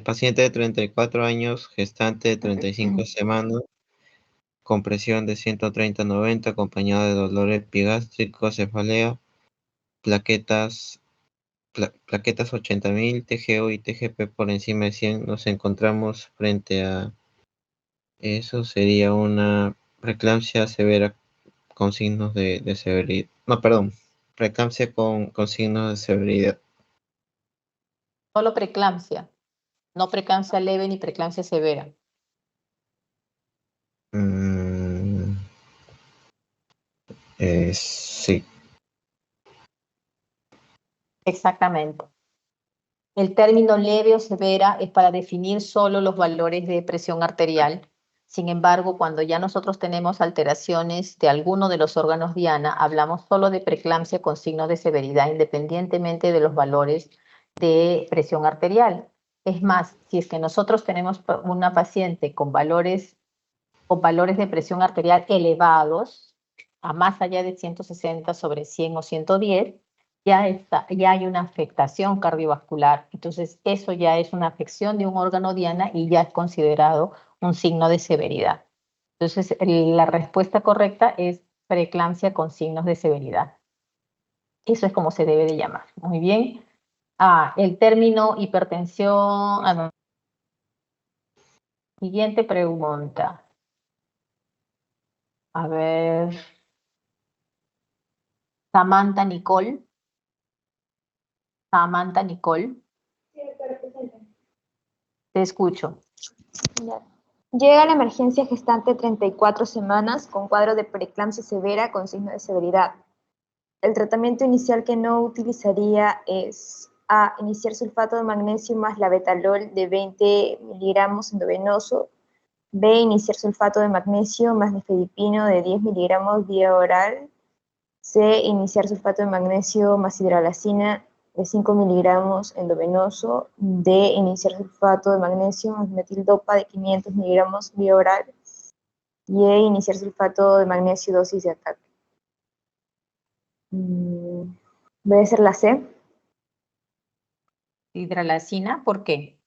S7: Paciente de 34 años, gestante de 35 semanas, con presión de 130/90, acompañado de dolor epigástrico, cefalea, plaquetas 80.000, TGO y TGP por encima de 100. Nos encontramos frente a eso. Sería una preeclampsia severa con signos de severidad. No, perdón, preeclampsia con signos de severidad.
S1: Solo preeclampsia. No preeclampsia leve ni preeclampsia severa.
S7: Sí.
S1: Exactamente. El término leve o severa es para definir solo los valores de presión arterial. Sin embargo, cuando ya nosotros tenemos alteraciones de alguno de los órganos diana, hablamos solo de preeclampsia con signos de severidad, independientemente de los valores de presión arterial. Es más, si es que nosotros tenemos una paciente con valores de presión arterial elevados, a más allá de 160/100 o 110, ya hay una afectación cardiovascular. Entonces, eso ya es una afección de un órgano diana y ya es considerado un signo de severidad. Entonces, la respuesta correcta es preeclampsia con signos de severidad. Eso es como se debe de llamar. Muy bien. El término hipertensión. No. Siguiente pregunta. A ver. Samantha Nicole. Samantha Nicole. Te escucho.
S8: Ya. Llega a la emergencia gestante 34 semanas con cuadro de preeclampsia severa con signo de severidad. El tratamiento inicial que no utilizaría es A. Iniciar sulfato de magnesio más labetalol de 20 miligramos endovenoso. B. Iniciar sulfato de magnesio más nifedipino de 10 miligramos vía oral. C. Iniciar sulfato de magnesio más hidralacina de 5 miligramos endovenoso. D. Iniciar sulfato de magnesio más metildopa de 500 miligramos vía oral. Y E. Iniciar sulfato de magnesio dosis de ataque. Voy a hacer la C.
S1: Hidralacina, ¿por qué?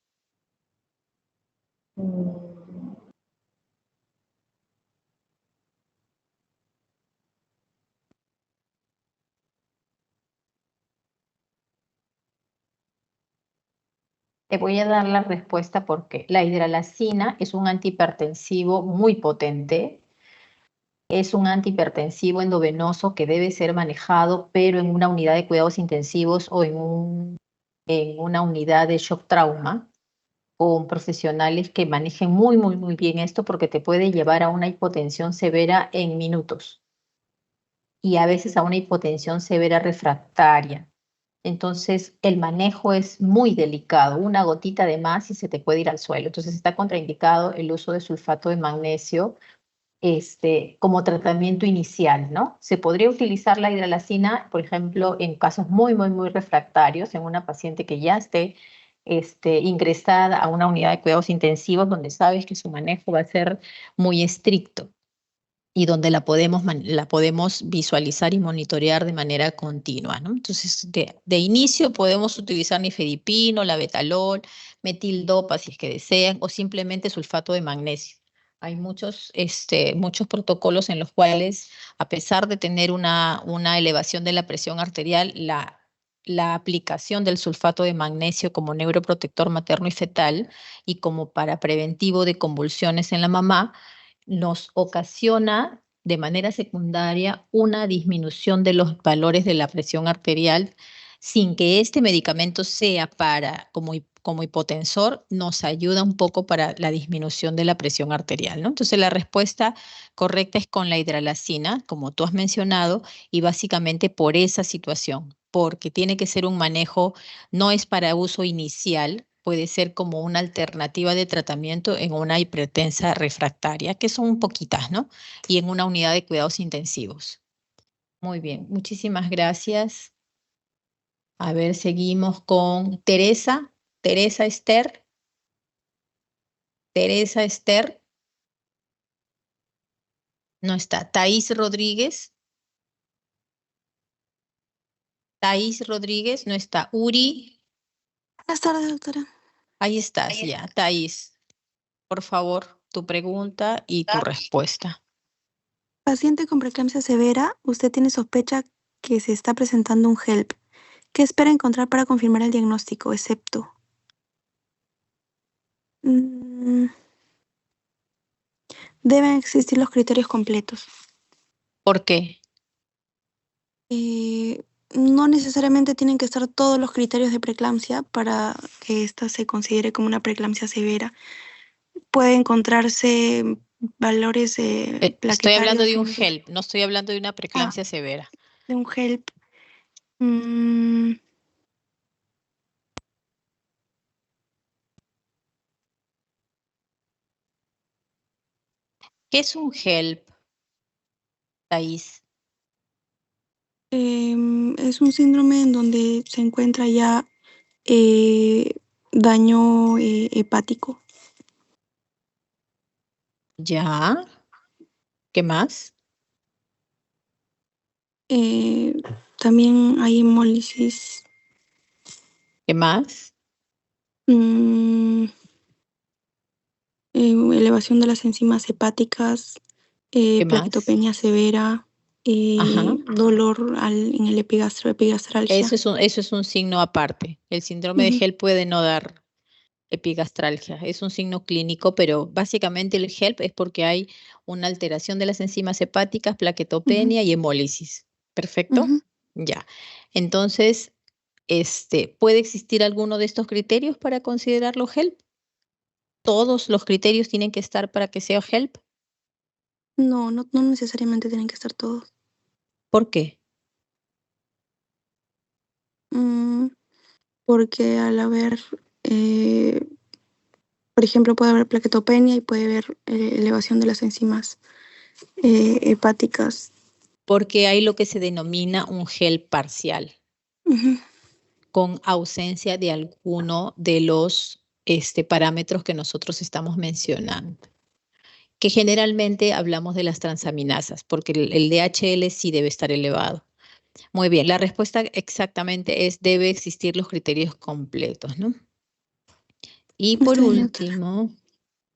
S1: Te voy a dar la respuesta porque la hidralacina es un antihipertensivo muy potente. Es un antihipertensivo endovenoso que debe ser manejado, pero en una unidad de cuidados intensivos o en una unidad de shock trauma, con profesionales que manejen muy, muy, muy bien esto, porque te puede llevar a una hipotensión severa en minutos y a veces a una hipotensión severa refractaria. Entonces, el manejo es muy delicado. Una gotita de más y se te puede ir al suelo. Entonces, está contraindicado el uso de sulfato de magnesio como tratamiento inicial, ¿no? Se podría utilizar la hidralacina, por ejemplo, en casos muy, muy, muy refractarios, en una paciente que ya esté ingresada a una unidad de cuidados intensivos, donde sabes que su manejo va a ser muy estricto y donde la podemos visualizar y monitorear de manera continua, ¿no? Entonces, de inicio podemos utilizar nifedipino, labetalol, metildopa si es que desean, o simplemente sulfato de magnesio. Hay muchos protocolos en los cuales, a pesar de tener una elevación de la presión arterial, la aplicación del sulfato de magnesio como neuroprotector materno y fetal y como para preventivo de convulsiones en la mamá, nos ocasiona de manera secundaria una disminución de los valores de la presión arterial sin que este medicamento sea como hipotensor, nos ayuda un poco para la disminución de la presión arterial, ¿no? Entonces la respuesta correcta es con la hidralacina, como tú has mencionado, y básicamente por esa situación, porque tiene que ser un manejo, no es para uso inicial, puede ser como una alternativa de tratamiento en una hipertensa refractaria, que son poquitas, ¿no? Y en una unidad de cuidados intensivos.
S6: Muy bien, muchísimas gracias. A ver, seguimos con Teresa. Teresa Esther. Teresa Esther. No está. Thais Rodríguez. Thais Rodríguez, no está. Uri.
S9: Buenas tardes, doctora.
S6: Ahí estás ya. Thais, por favor, tu pregunta y tu respuesta.
S9: Paciente con preeclampsia severa, usted tiene sospecha que se está presentando un HELP. ¿Qué espera encontrar para confirmar el diagnóstico, excepto? Deben existir los criterios completos.
S6: ¿Por qué?
S9: No necesariamente tienen que estar todos los criterios de preeclampsia para que ésta se considere como una preeclampsia severa. Puede encontrarse valores
S6: Estoy hablando de un
S9: plaquetarios
S6: HELP, no estoy hablando de una preeclampsia severa.
S9: de un HELP.
S6: ¿Qué es un HELP, Thais?
S9: Es un síndrome en donde se encuentra ya daño hepático.
S6: Ya. ¿Qué más?
S9: También hay hemólisis.
S6: ¿Qué más?
S9: Elevación de las enzimas hepáticas, plaquetopenia severa, dolor en el epigastralgia.
S6: Eso es un signo aparte. El síndrome de HELP puede no dar epigastralgia. Es un signo clínico, pero básicamente el HELP es porque hay una alteración de las enzimas hepáticas, plaquetopenia y hemólisis. ¿Perfecto? Ya. Entonces, ¿puede existir alguno de estos criterios para considerarlo HELP? ¿Todos los criterios tienen que estar para que sea HELP?
S9: No necesariamente tienen que estar todos.
S6: ¿Por qué?
S9: Porque al haber, por ejemplo, puede haber plaquetopenia y puede haber elevación de las enzimas hepáticas.
S6: Porque hay lo que se denomina un HELP parcial, con ausencia de alguno de los parámetros que nosotros estamos mencionando. Que generalmente hablamos de las transaminasas, porque el DHL sí debe estar elevado. Muy bien, la respuesta exactamente es debe existir los criterios completos, ¿no? Y por último,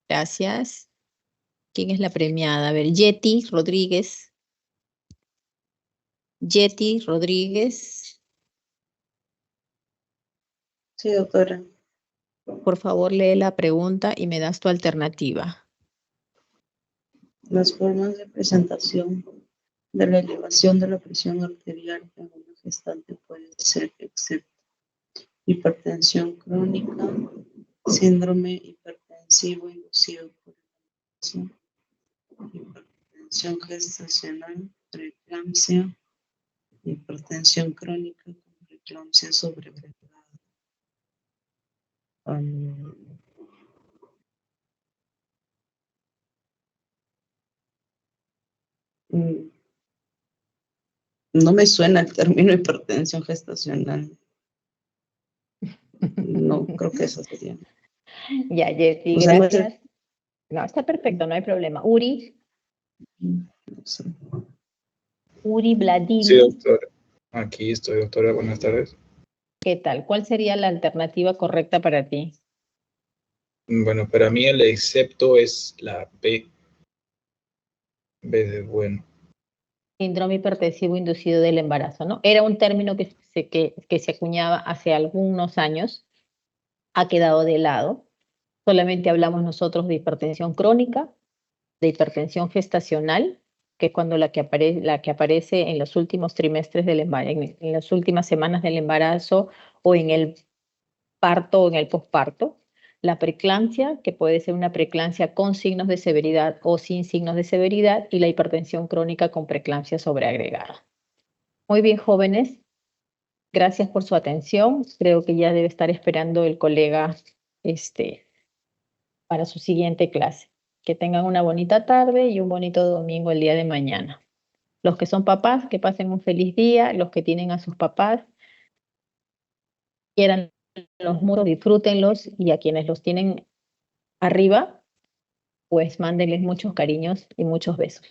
S6: gracias. ¿Quién es la premiada? A ver, Yeti Rodríguez. Yeti Rodríguez.
S10: Sí, doctora.
S6: Por favor, lee la pregunta y me das tu alternativa.
S10: Las formas de presentación de la elevación de la presión arterial en una gestante pueden ser excepto hipertensión crónica, síndrome hipertensivo inducido por hipertensión gestacional, preeclampsia, hipertensión crónica con preeclampsia sobreagregada. No me suena el término hipertensión gestacional. No, creo que eso sería.
S1: Ya, Jessy,
S10: O sea,
S1: gracias. No, está perfecto, no hay problema. Uri. Uri Vladimir.
S23: Sí, doctora. Aquí estoy, doctora. Buenas tardes.
S1: ¿Qué tal? ¿Cuál sería la alternativa correcta para ti?
S23: Bueno, para mí el excepto es la B. B de bueno.
S1: Síndrome hipertensivo inducido del embarazo, ¿no? Era un término que se acuñaba hace algunos años, ha quedado de lado. Solamente hablamos nosotros de hipertensión crónica, de hipertensión gestacional, que es cuando la que aparece en los últimos trimestres del embarazo, en las últimas semanas del embarazo o en el parto o en el posparto. La preeclampsia, que puede ser una preeclampsia con signos de severidad o sin signos de severidad, y la hipertensión crónica con preeclampsia sobreagregada. Muy bien, jóvenes. Gracias por su atención. Creo que ya debe estar esperando el colega para su siguiente clase. Que tengan una bonita tarde y un bonito domingo el día de mañana. Los que son papás, que pasen un feliz día. Los que tienen a sus papás, quieran los muros, disfrútenlos. Y a quienes los tienen arriba, pues mándenles muchos cariños y muchos besos.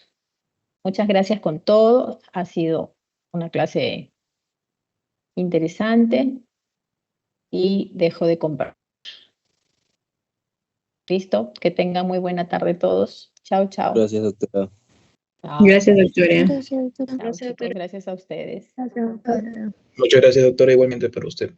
S1: Muchas gracias con todo. Ha sido una clase interesante y dejo de compartir. ¿Listo? Que tengan muy buena tarde todos. Chao, chao.
S5: Gracias, doctora.
S1: Chao.
S19: Gracias, doctora.
S1: Chao, chicos. Gracias a ustedes.
S21: Muchas gracias, doctora, igualmente para usted.